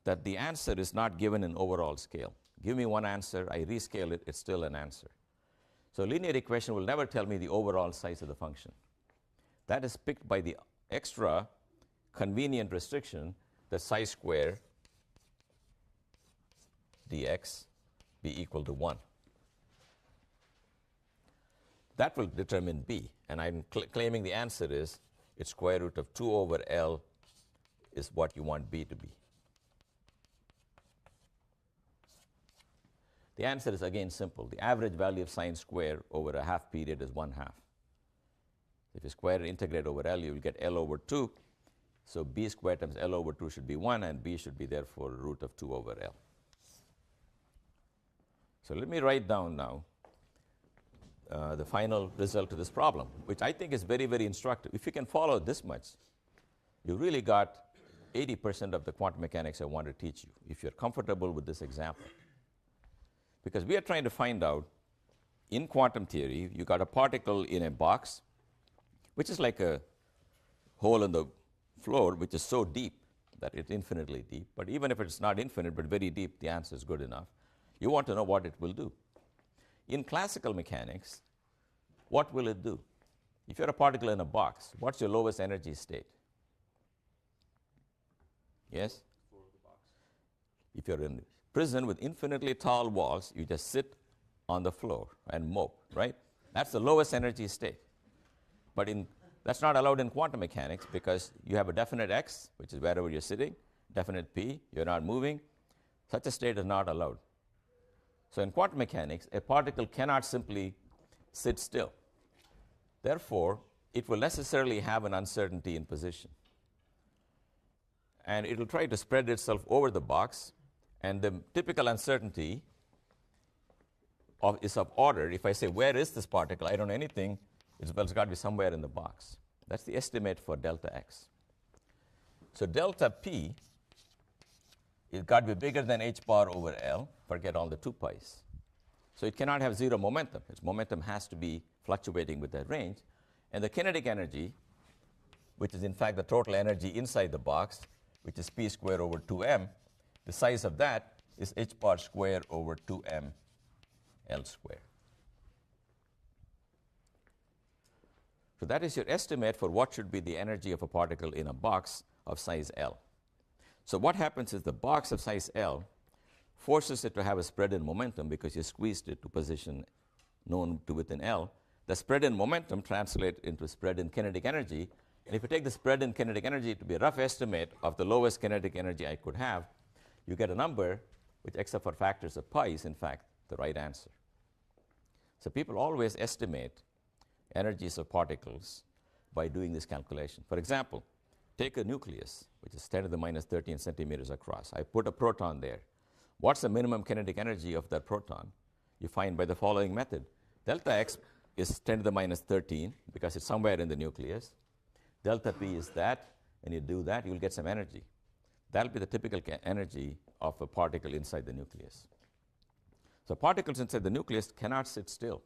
that the answer is not given in overall scale. Give me one answer, I rescale it, it's still an answer. So linear equation will never tell me the overall size of the function. That is picked by the extra convenient restriction that psi square dx be equal to 1. That will determine B, and I'm claiming the answer is it's square root of 2 over L is what you want B to be. The answer is again simple. The average value of sine square over a half period is 1/2. If you square and integrate over L, you will get L over 2. So B squared times L over 2 should be 1, and B should be therefore root of 2 over L. So let me write down now the final result of this problem, which I think is very, very instructive. If you can follow this much, you really got 80% of the quantum mechanics I want to teach you, if you're comfortable with this example. Because we are trying to find out, in quantum theory, you got a particle in a box, which is like a hole in the floor, which is so deep that it's infinitely deep. But even if it's not infinite, but very deep, the answer is good enough. You want to know what it will do. In classical mechanics, what will it do? If you're a particle in a box, what's your lowest energy state? Yes? Floor of the box. If you're in a prison with infinitely tall walls, you just sit on the floor and mope, right? That's the lowest energy state. But that's not allowed in quantum mechanics because you have a definite x, which is wherever you're sitting, definite p, you're not moving. Such a state is not allowed. So in quantum mechanics, a particle cannot simply sit still. Therefore, it will necessarily have an uncertainty in position. And it will try to spread itself over the box. And the typical uncertainty is of order. If I say, where is this particle? I don't know anything. It's got to be somewhere in the box. That's the estimate for delta x. So delta p is got to be bigger than h bar over L. Forget all the 2 pi's. So it cannot have zero momentum. Its momentum has to be fluctuating with that range. And the kinetic energy, which is in fact the total energy inside the box, which is p squared over 2m, the size of that is h bar squared over 2m L squared. So that is your estimate for what should be the energy of a particle in a box of size L. So what happens is the box of size L forces it to have a spread in momentum because you squeezed it to position known to within L. The spread in momentum translates into spread in kinetic energy. And if you take the spread in kinetic energy to be a rough estimate of the lowest kinetic energy I could have, you get a number which, except for factors of pi, is in fact the right answer. So people always estimate energies of particles by doing this calculation. For example, take a nucleus, which is 10 to the minus 13 centimeters across. I put a proton there. What's the minimum kinetic energy of that proton? You find by the following method. Delta x is 10 to the minus 13 because it's somewhere in the nucleus. Delta p is that, and you do that, you'll get some energy. That'll be the typical energy of a particle inside the nucleus. So particles inside the nucleus cannot sit still.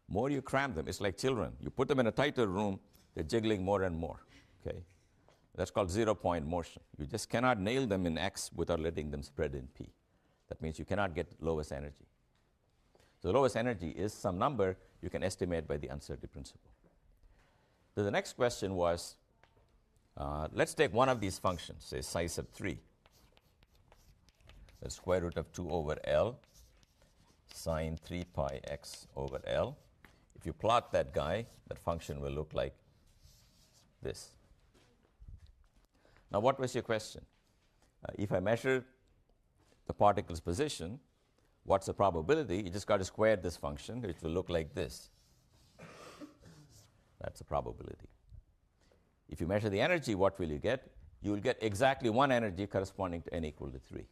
More you cram them, it's like children. You put them in a tighter room, they're jiggling more and more. Okay? That's called zero-point motion. You just cannot nail them in x without letting them spread in p. That means you cannot get lowest energy. So the lowest energy is some number you can estimate by the uncertainty principle. So the next question was, let's take one of these functions, say psi sub 3. The square root of 2 over L sine 3 pi x over L. If you plot that guy, that function will look like this. Now, what was your question? If I measure the particle's position, what's the probability? You just got to square this function, which will look like this. That's the probability. If you measure the energy, what will you get? You will get exactly one energy corresponding to n equal to 3.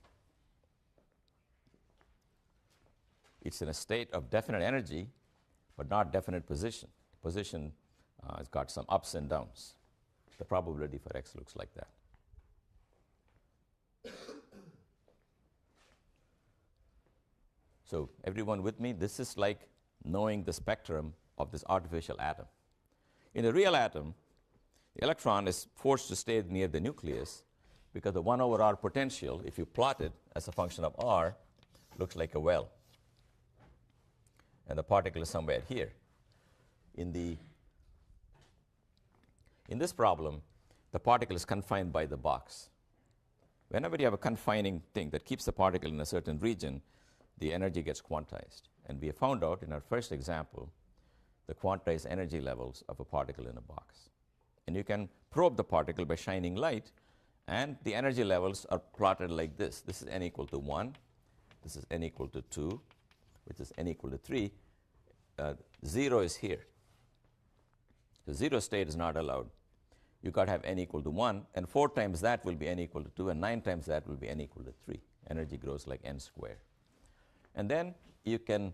It's in a state of definite energy, but not definite position. Position has got some ups and downs. The probability for x looks like that. So everyone with me? This is like knowing the spectrum of this artificial atom. In a real atom, the electron is forced to stay near the nucleus because the 1 over r potential, if you plot it as a function of r, looks like a well. And the particle is somewhere here. In this problem, the particle is confined by the box. Whenever you have a confining thing that keeps the particle in a certain region, the energy gets quantized. And we have found out in our first example the quantized energy levels of a particle in a box. And you can probe the particle by shining light, and the energy levels are plotted like this. This is n equal to 1. This is n equal to 2, which is n equal to 3. 0 is here. The 0 state is not allowed. You've got to have n equal to 1, and 4 times that will be n equal to 2, and 9 times that will be n equal to 3. Energy grows like n squared. And then you can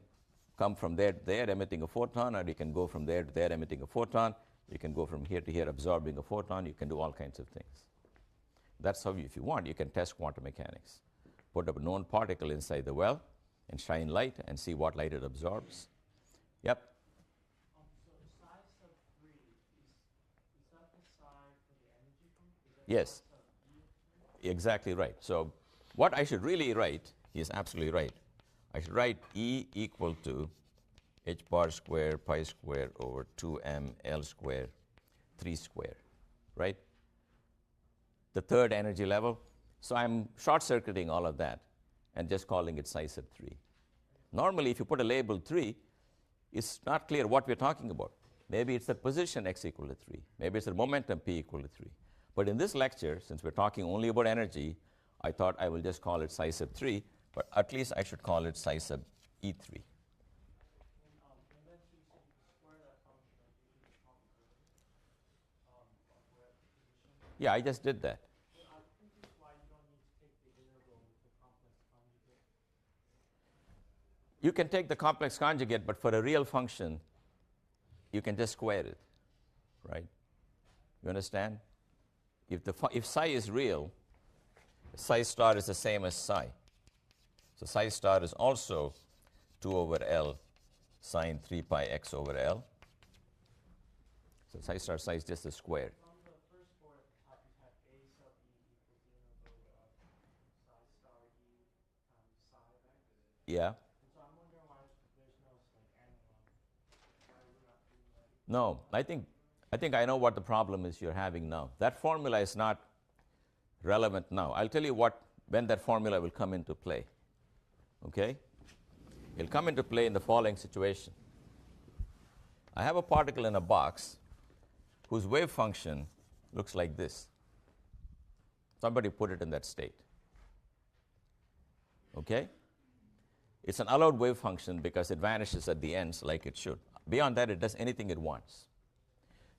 come from there to there emitting a photon, or you can go from there to there emitting a photon. You can go from here to here absorbing a photon. You can do all kinds of things. That's how, if you want, you can test quantum mechanics. Put up a known particle inside the well and shine light and see what light it absorbs. Yep. So psi sub 3, is that the psi for the energy function? Yes. Exactly right. So what I should really write, he is absolutely right. I should write E equal to h bar square pi square over 2m L square 3 square, right? The third energy level. So I'm short-circuiting all of that and just calling it psi sub 3. Normally, if you put a label 3, it's not clear what we're talking about. Maybe it's the position x equal to 3. Maybe it's the momentum p equal to 3. But in this lecture, since we're talking only about energy, I thought I will just call it psi sub 3, but at least I should call it psi sub E3. And then so you said you can square that function and give you the probability of where the position. Yeah, I just did that. But I'm confused why you don't need to take the integral with the complex conjugate. You can take the complex conjugate, but for a real function, you can just square it, right? You understand? If psi is real, psi star is the same as psi. So psi star is also 2 over L sine 3 pi x over L. So psi star psi is just a square. On the first board at the top, you have A sub E equals the integral of psi star E times psi of x. Yeah. And so I'm wondering why there's no like analog. Why we're not doing that. No, I think I know what the problem is you're having now. That formula is not relevant now. I'll tell you when that formula will come into play. Okay? It'll come into play in the following situation. I have a particle in a box whose wave function looks like this. Somebody put it in that state. Okay? It's an allowed wave function because it vanishes at the ends like it should. Beyond that, it does anything it wants.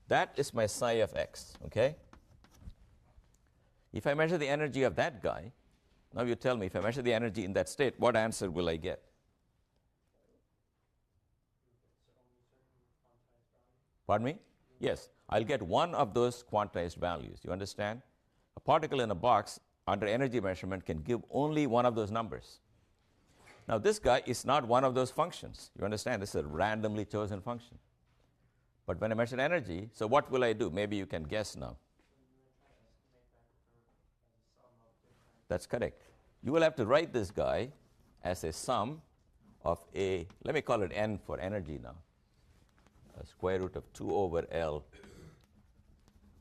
That is my psi of x, okay? If I measure the energy of that guy, now you tell me, if I measure the energy in that state, what answer will I get? Pardon me? Yes, I'll get one of those quantized values. You understand? A particle in a box under energy measurement can give only one of those numbers. Now, this guy is not one of those functions. You understand? This is a randomly chosen function. But when I measure energy, so what will I do? Maybe you can guess now. That's correct. You will have to write this guy as a sum of a, let me call it n for energy now, a square root of 2 over L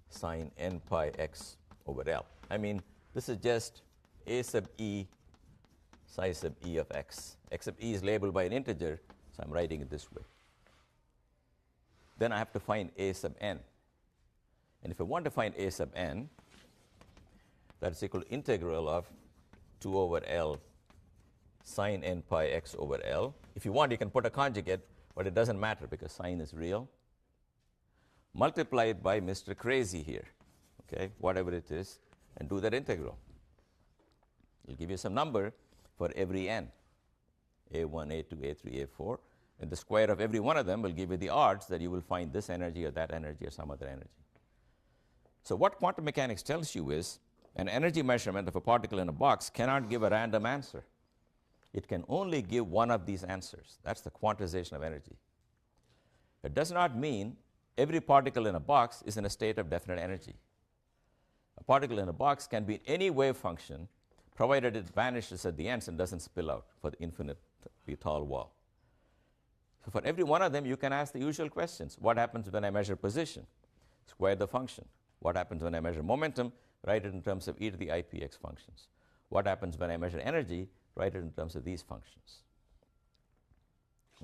sine n pi x over L. I mean, this is just a sub e psi sub e of x, except e is labeled by an integer, so I'm writing it this way. Then I have to find a sub n. And if I want to find a sub n, that's equal to integral of 2 over L sine n pi x over L. If you want, you can put a conjugate, but it doesn't matter because sine is real. Multiply it by Mr. Crazy here, okay, whatever it is, and do that integral. It'll give you some number for every n, a1, a2, a3, a4, and the square of every one of them will give you the odds that you will find this energy or that energy or some other energy. So what quantum mechanics tells you is an energy measurement of a particle in a box cannot give a random answer. It can only give one of these answers. That's the quantization of energy. It does not mean every particle in a box is in a state of definite energy. A particle in a box can be any wave function, provided it vanishes at the ends and doesn't spill out for the infinitely tall wall. So for every one of them, you can ask the usual questions. What happens when I measure position? Square the function. What happens when I measure momentum? Write it in terms of e to the IPX functions. What happens when I measure energy? Write it in terms of these functions.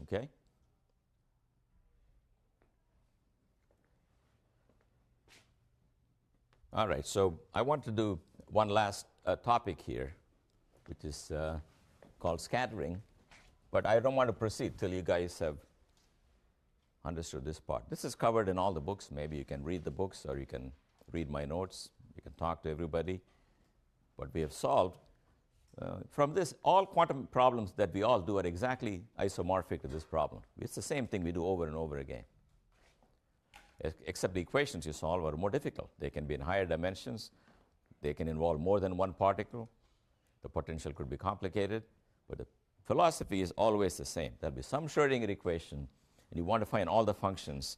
Okay? All right, so I want to do one last topic here, which is called scattering. But I don't want to proceed till you guys have understood this part. This is covered in all the books. Maybe you can read the books or you can read my notes. You can talk to everybody. What we have solved. From this, all quantum problems that we all do are exactly isomorphic to this problem. It's the same thing we do over and over again. Except the equations you solve are more difficult. They can be in higher dimensions. They can involve more than one particle. The potential could be complicated. But the philosophy is always the same. There'll be some Schrodinger equation, and you want to find all the functions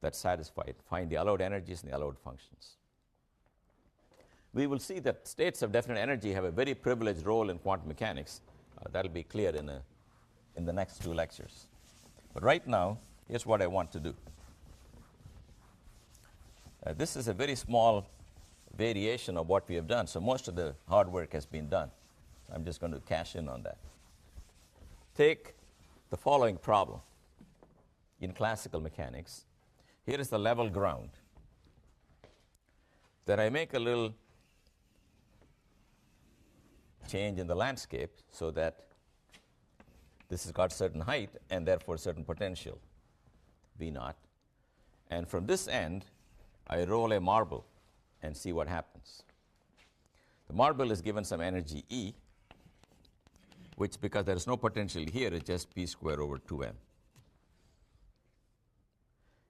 that satisfy it. Find the allowed energies and the allowed functions. We will see that states of definite energy have a very privileged role in quantum mechanics. That'll be clear in the next two lectures. But right now, here's what I want to do. This is a very small variation of what we have done. So most of the hard work has been done. So I'm just going to cash in on that. Take the following problem in classical mechanics. Here is the level ground. Then I make a little change in the landscape so that this has got certain height and therefore certain potential, V naught. And from this end, I roll a marble and see what happens. The marble is given some energy E, which, because there is no potential here, is just p squared over 2m.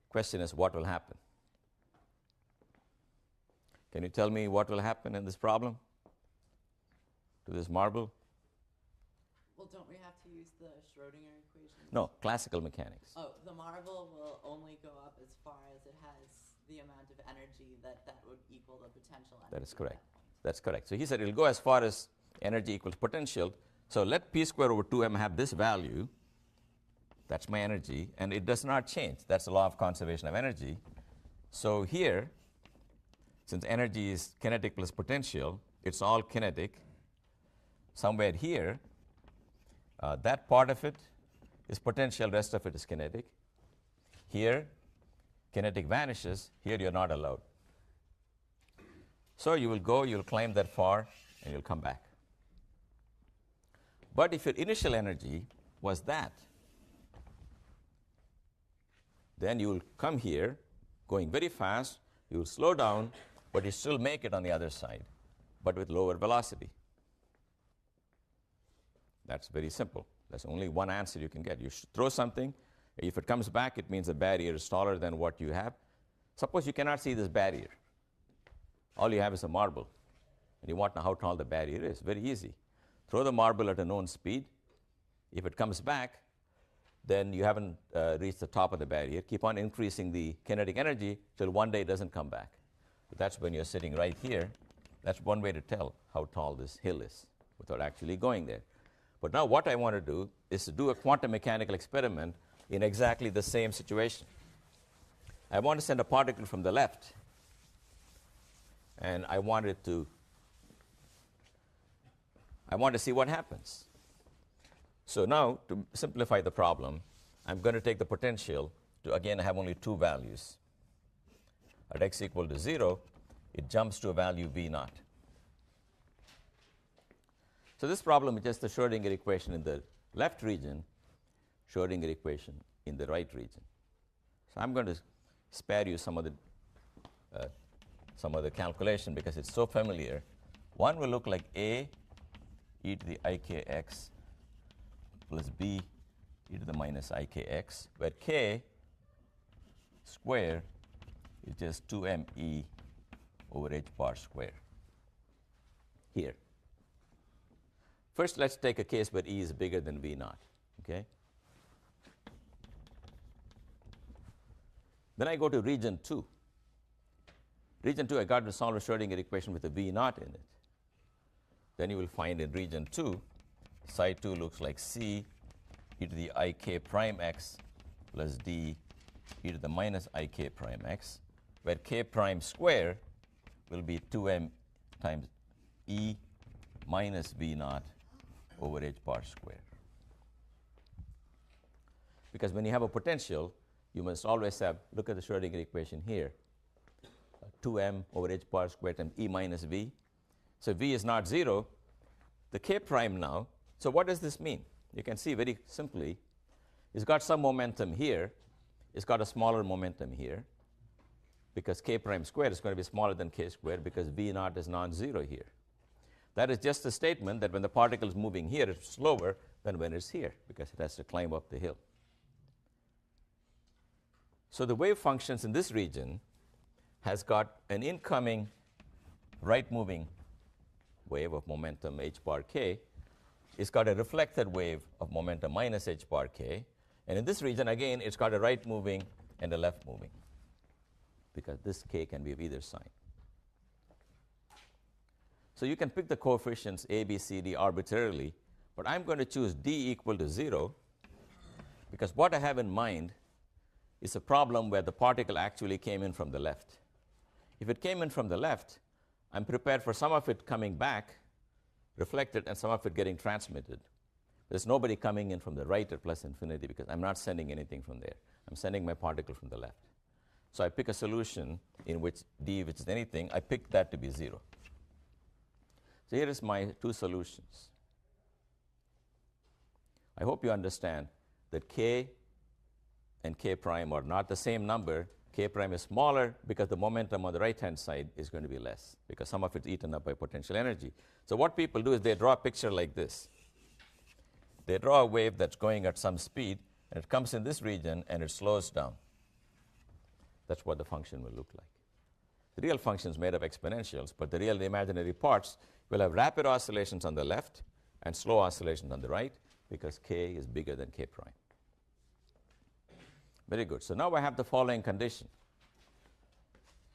Question is, what will happen? Can you tell me what will happen in this problem to this marble? Well, don't we have to use the Schrodinger equation? No, classical mechanics. Oh, the marble will only go up as far as it has the amount of energy that would equal the potential energy. That is correct. That's correct. So he said it will go as far as energy equals potential. So let p squared over 2m have this value. That's my energy. And it does not change. That's the law of conservation of energy. So here, since energy is kinetic plus potential, it's all kinetic. Somewhere here, that part of it is potential, rest of it is kinetic. Here, kinetic vanishes. Here, you're not allowed. So you will go, you'll climb that far, and you'll come back. But if your initial energy was that, then you will come here, going very fast, you will slow down, but you still make it on the other side, but with lower velocity. That's very simple. That's only one answer you can get. You should throw something. If it comes back, it means the barrier is taller than what you have. Suppose you cannot see this barrier. All you have is a marble, and you want to know how tall the barrier is. Very easy. Throw the marble at a known speed. If it comes back, then you haven't reached the top of the barrier. Keep on increasing the kinetic energy till one day it doesn't come back. But that's when you're sitting right here. That's one way to tell how tall this hill is without actually going there. But now what I want to do is to do a quantum mechanical experiment in exactly the same situation. I want to send a particle from the left, and I want to see what happens. So now, to simplify the problem, I'm going to take the potential to, again, have only two values. At x equal to 0, it jumps to a value v naught. So this problem is just the Schrodinger equation in the left region, Schrodinger equation in the right region. So I'm going to spare you some of the calculation because it's so familiar. One will look like a e to the ikx plus b e to the minus ikx, where k square is just 2me over h bar square here. First, let's take a case where E is bigger than V naught, okay? Then I go to region 2. Region 2, I got to solve a Schrodinger equation with a V naught in it. Then you will find in region 2, psi 2 looks like C e to the ik prime x plus d e to the minus ik prime x, where k prime square will be 2m times E minus V naught over h bar square. Because when you have a potential, you must always have, look at the Schrodinger equation here, 2m over h bar square times E minus V. So V is not 0. The k prime now, so what does this mean? You can see very simply, it's got some momentum here. It's got a smaller momentum here because k prime squared is going to be smaller than k squared because V naught is non-zero here. That is just a statement that when the particle is moving here, it's slower than when it's here because it has to climb up the hill. So the wave functions in this region has got an incoming right-moving wave of momentum h bar k. It's got a reflected wave of momentum minus h bar k. And in this region, again, it's got a right-moving and a left-moving because this k can be of either sign. So you can pick the coefficients a, b, c, d arbitrarily, but I'm going to choose d equal to 0 Because what I have in mind is a problem where the particle actually came in from the left. If it came in from the left, I'm prepared for some of it coming back, reflected, and some of it getting transmitted. There's nobody coming in from the right at plus infinity because I'm not sending anything from there. I'm sending my particle from the left. So I pick a solution in which d, which is anything, I pick that to be 0. So here is my two solutions. I hope you understand that k and k prime are not the same number. K prime is smaller because the momentum on the right-hand side is going to be less because some of it's eaten up by potential energy. So what people do is they draw a picture like this. They draw a wave that's going at some speed, and it comes in this region, and it slows down. That's what the function will look like. The real function is made of exponentials, but the real imaginary parts will have rapid oscillations on the left and slow oscillations on the right because k is bigger than k prime. Very good. So now I have the following condition.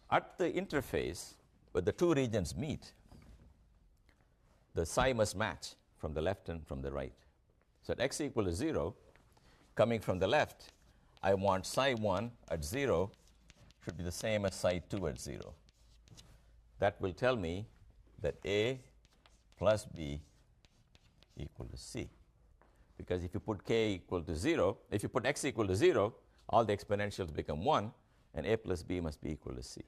At the interface where the two regions meet, the psi must match from the left and from the right. So at x equal to 0, coming from the left, I want psi 1 at 0 should be the same as psi 2 at 0. That will tell me that a plus b equal to c. Because if you put k equal to 0, if you put x equal to 0, all the exponentials become 1, and a plus b must be equal to c.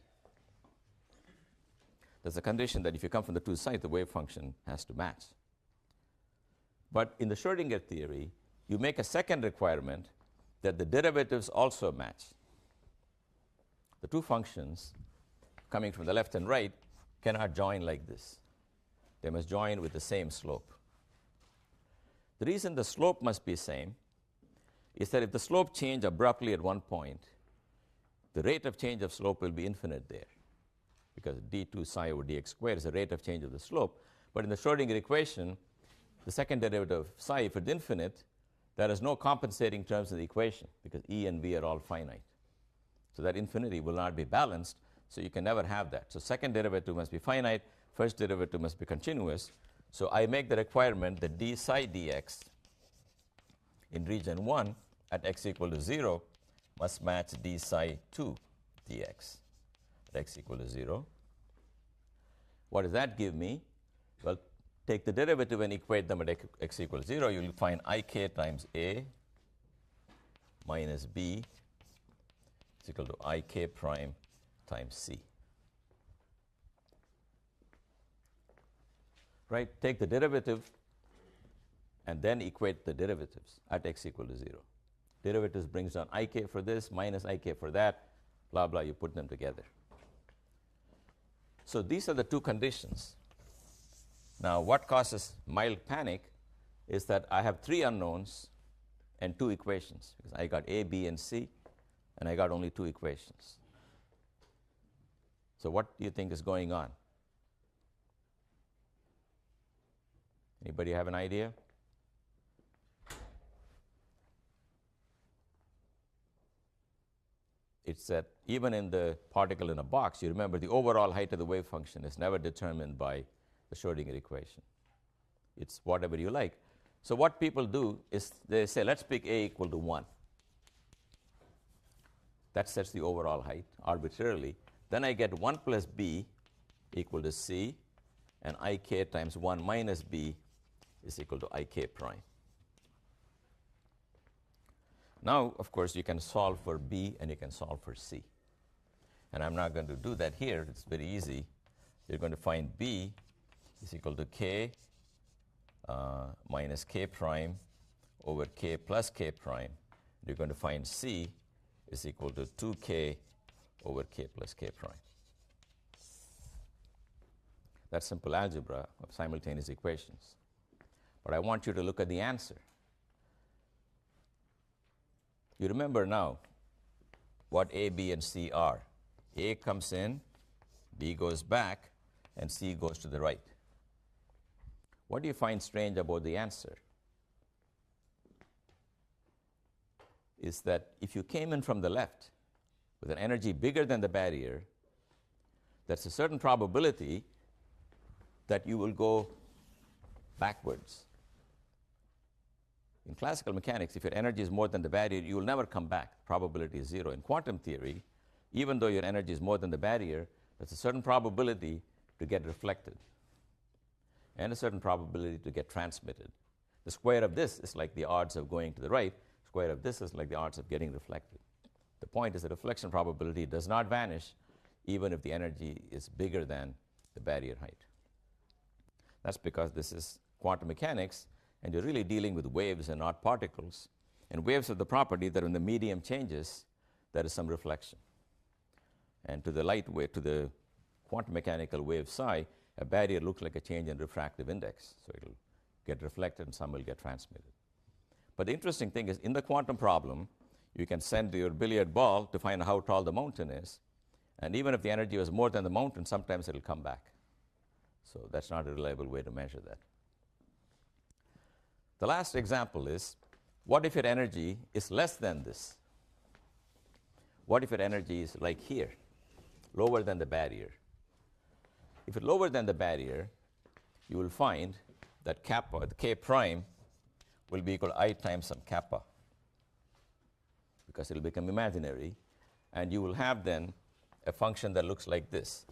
There's a condition that if you come from the two sides, the wave function has to match. But in the Schrödinger theory, you make a second requirement that the derivatives also match. The two functions coming from the left and right cannot join like this. They must join with the same slope. The reason the slope must be same is that if the slope change abruptly at one point, the rate of change of slope will be infinite there, because d2 psi over dx squared is the rate of change of the slope. But in the Schrödinger equation, the second derivative of psi, if it's infinite, there is no compensating terms in the equation because e and v are all finite. So that infinity will not be balanced, so you can never have that. So second derivative must be finite, first derivative must be continuous. So I make the requirement that d psi dx in region 1 at x equal to 0 must match d psi 2 dx at x equal to 0. What does that give me? Well, take the derivative and equate them at x equals 0. You will find ik times a minus b is equal to ik prime times c. Right? Take the derivative and then equate the derivatives at x equal to 0. Derivatives brings down ik for this, minus ik for that, blah, blah. You put them together. So these are the two conditions. Now, what causes mild panic is that I have three unknowns and two equations, because I got a, b, and c, and I got only two equations. So what do you think is going on? Anybody have an idea? It's that even in the particle in a box, you remember the overall height of the wave function is never determined by the Schrödinger equation. It's whatever you like. So what people do is they say, let's pick a equal to 1. That sets the overall height arbitrarily. Then I get 1 plus b equal to c, and ik times 1 minus b is equal to ik prime. Now, of course, you can solve for b and you can solve for c. And I'm not going to do that here. It's very easy. You're going to find b is equal to k minus k prime over k plus k prime. You're going to find c is equal to 2k over k plus k prime. That's simple algebra of simultaneous equations. But I want you to look at the answer. You remember now what a, b, and c are. A comes in, b goes back, and c goes to the right. What do you find strange about the answer? Is that if you came in from the left with an energy bigger than the barrier, there's a certain probability that you will go backwards. In classical mechanics, if your energy is more than the barrier, you will never come back. Probability is 0. In quantum theory, even though your energy is more than the barrier, there's a certain probability to get reflected and a certain probability to get transmitted. The square of this is like the odds of going to the right. Square of this is like the odds of getting reflected. The point is the reflection probability does not vanish even if the energy is bigger than the barrier height. That's because this is quantum mechanics, and you're really dealing with waves and not particles. And waves have the property that when the medium changes, there is some reflection. And to the light wave, to the quantum mechanical wave psi, a barrier looks like a change in refractive index. So it'll get reflected and some will get transmitted. But the interesting thing is, in the quantum problem, you can send your billiard ball to find out how tall the mountain is. And even if the energy was more than the mountain, sometimes it'll come back. So that's not a reliable way to measure that. The last example is, what if your energy is less than this? What if your energy is like here, lower than the barrier? If it's lower than the barrier, you will find that kappa, the k prime, will be equal to I times some kappa, because it will become imaginary, and you will have then a function that looks like this.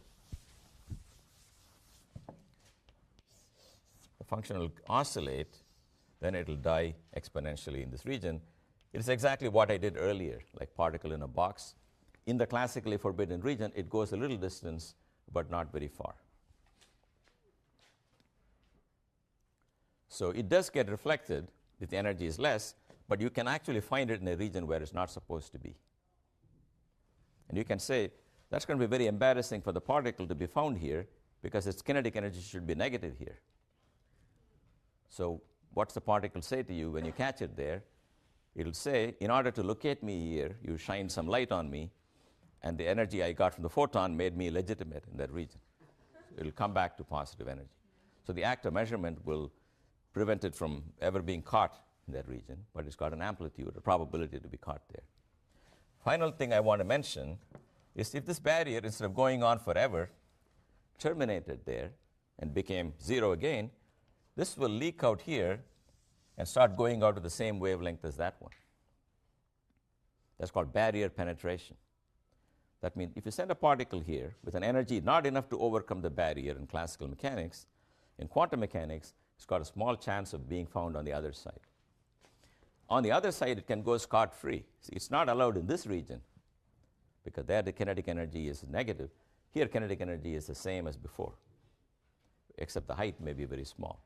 The function will oscillate, then it will die exponentially in this region. It is exactly what I did earlier, like particle in a box. In the classically forbidden region, it goes a little distance, but not very far. So it does get reflected if the energy is less, but you can actually find it in a region where it's not supposed to be. And you can say, that's going to be very embarrassing for the particle to be found here, because its kinetic energy should be negative here. So what's the particle say to you when you catch it there? It'll say, in order to locate me here, you shine some light on me, and the energy I got from the photon made me legitimate in that region. So it'll come back to positive energy. So the act of measurement will prevent it from ever being caught in that region, but it's got an amplitude, a probability to be caught there. Final thing I want to mention is, if this barrier, instead of going on forever, terminated there and became 0 again, this will leak out here and start going out to the same wavelength as that one. That's called barrier penetration. That means if you send a particle here with an energy not enough to overcome the barrier in classical mechanics, in quantum mechanics, it's got a small chance of being found on the other side. On the other side, it can go scot-free. See, it's not allowed in this region, because there the kinetic energy is negative. Here, kinetic energy is the same as before, except the height may be very small.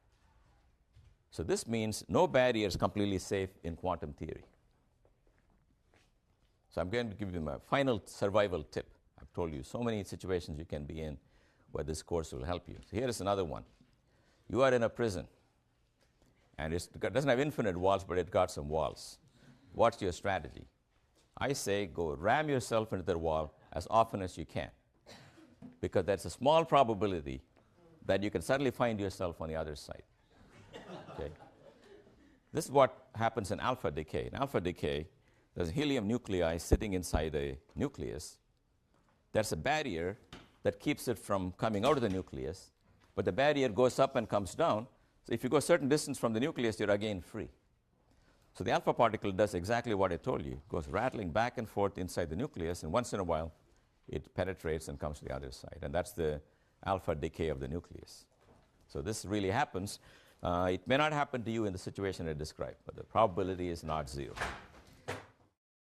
So this means no barrier is completely safe in quantum theory. So I'm going to give you my final survival tip. I've told you so many situations you can be in where this course will help you. So here is another one. You are in a prison, and it doesn't have infinite walls, but it got some walls. What's your strategy? I say go ram yourself into the wall as often as you can, because there's a small probability that you can suddenly find yourself on the other side. Okay? This is what happens in alpha decay. In alpha decay, there's a helium nuclei sitting inside a nucleus. There's a barrier that keeps it from coming out of the nucleus, but the barrier goes up and comes down. So if you go a certain distance from the nucleus, you're again free. So the alpha particle does exactly what I told you. It goes rattling back and forth inside the nucleus, and once in a while, it penetrates and comes to the other side. And that's the alpha decay of the nucleus. So this really happens. It may not happen to you in the situation I described, but the probability is not 0.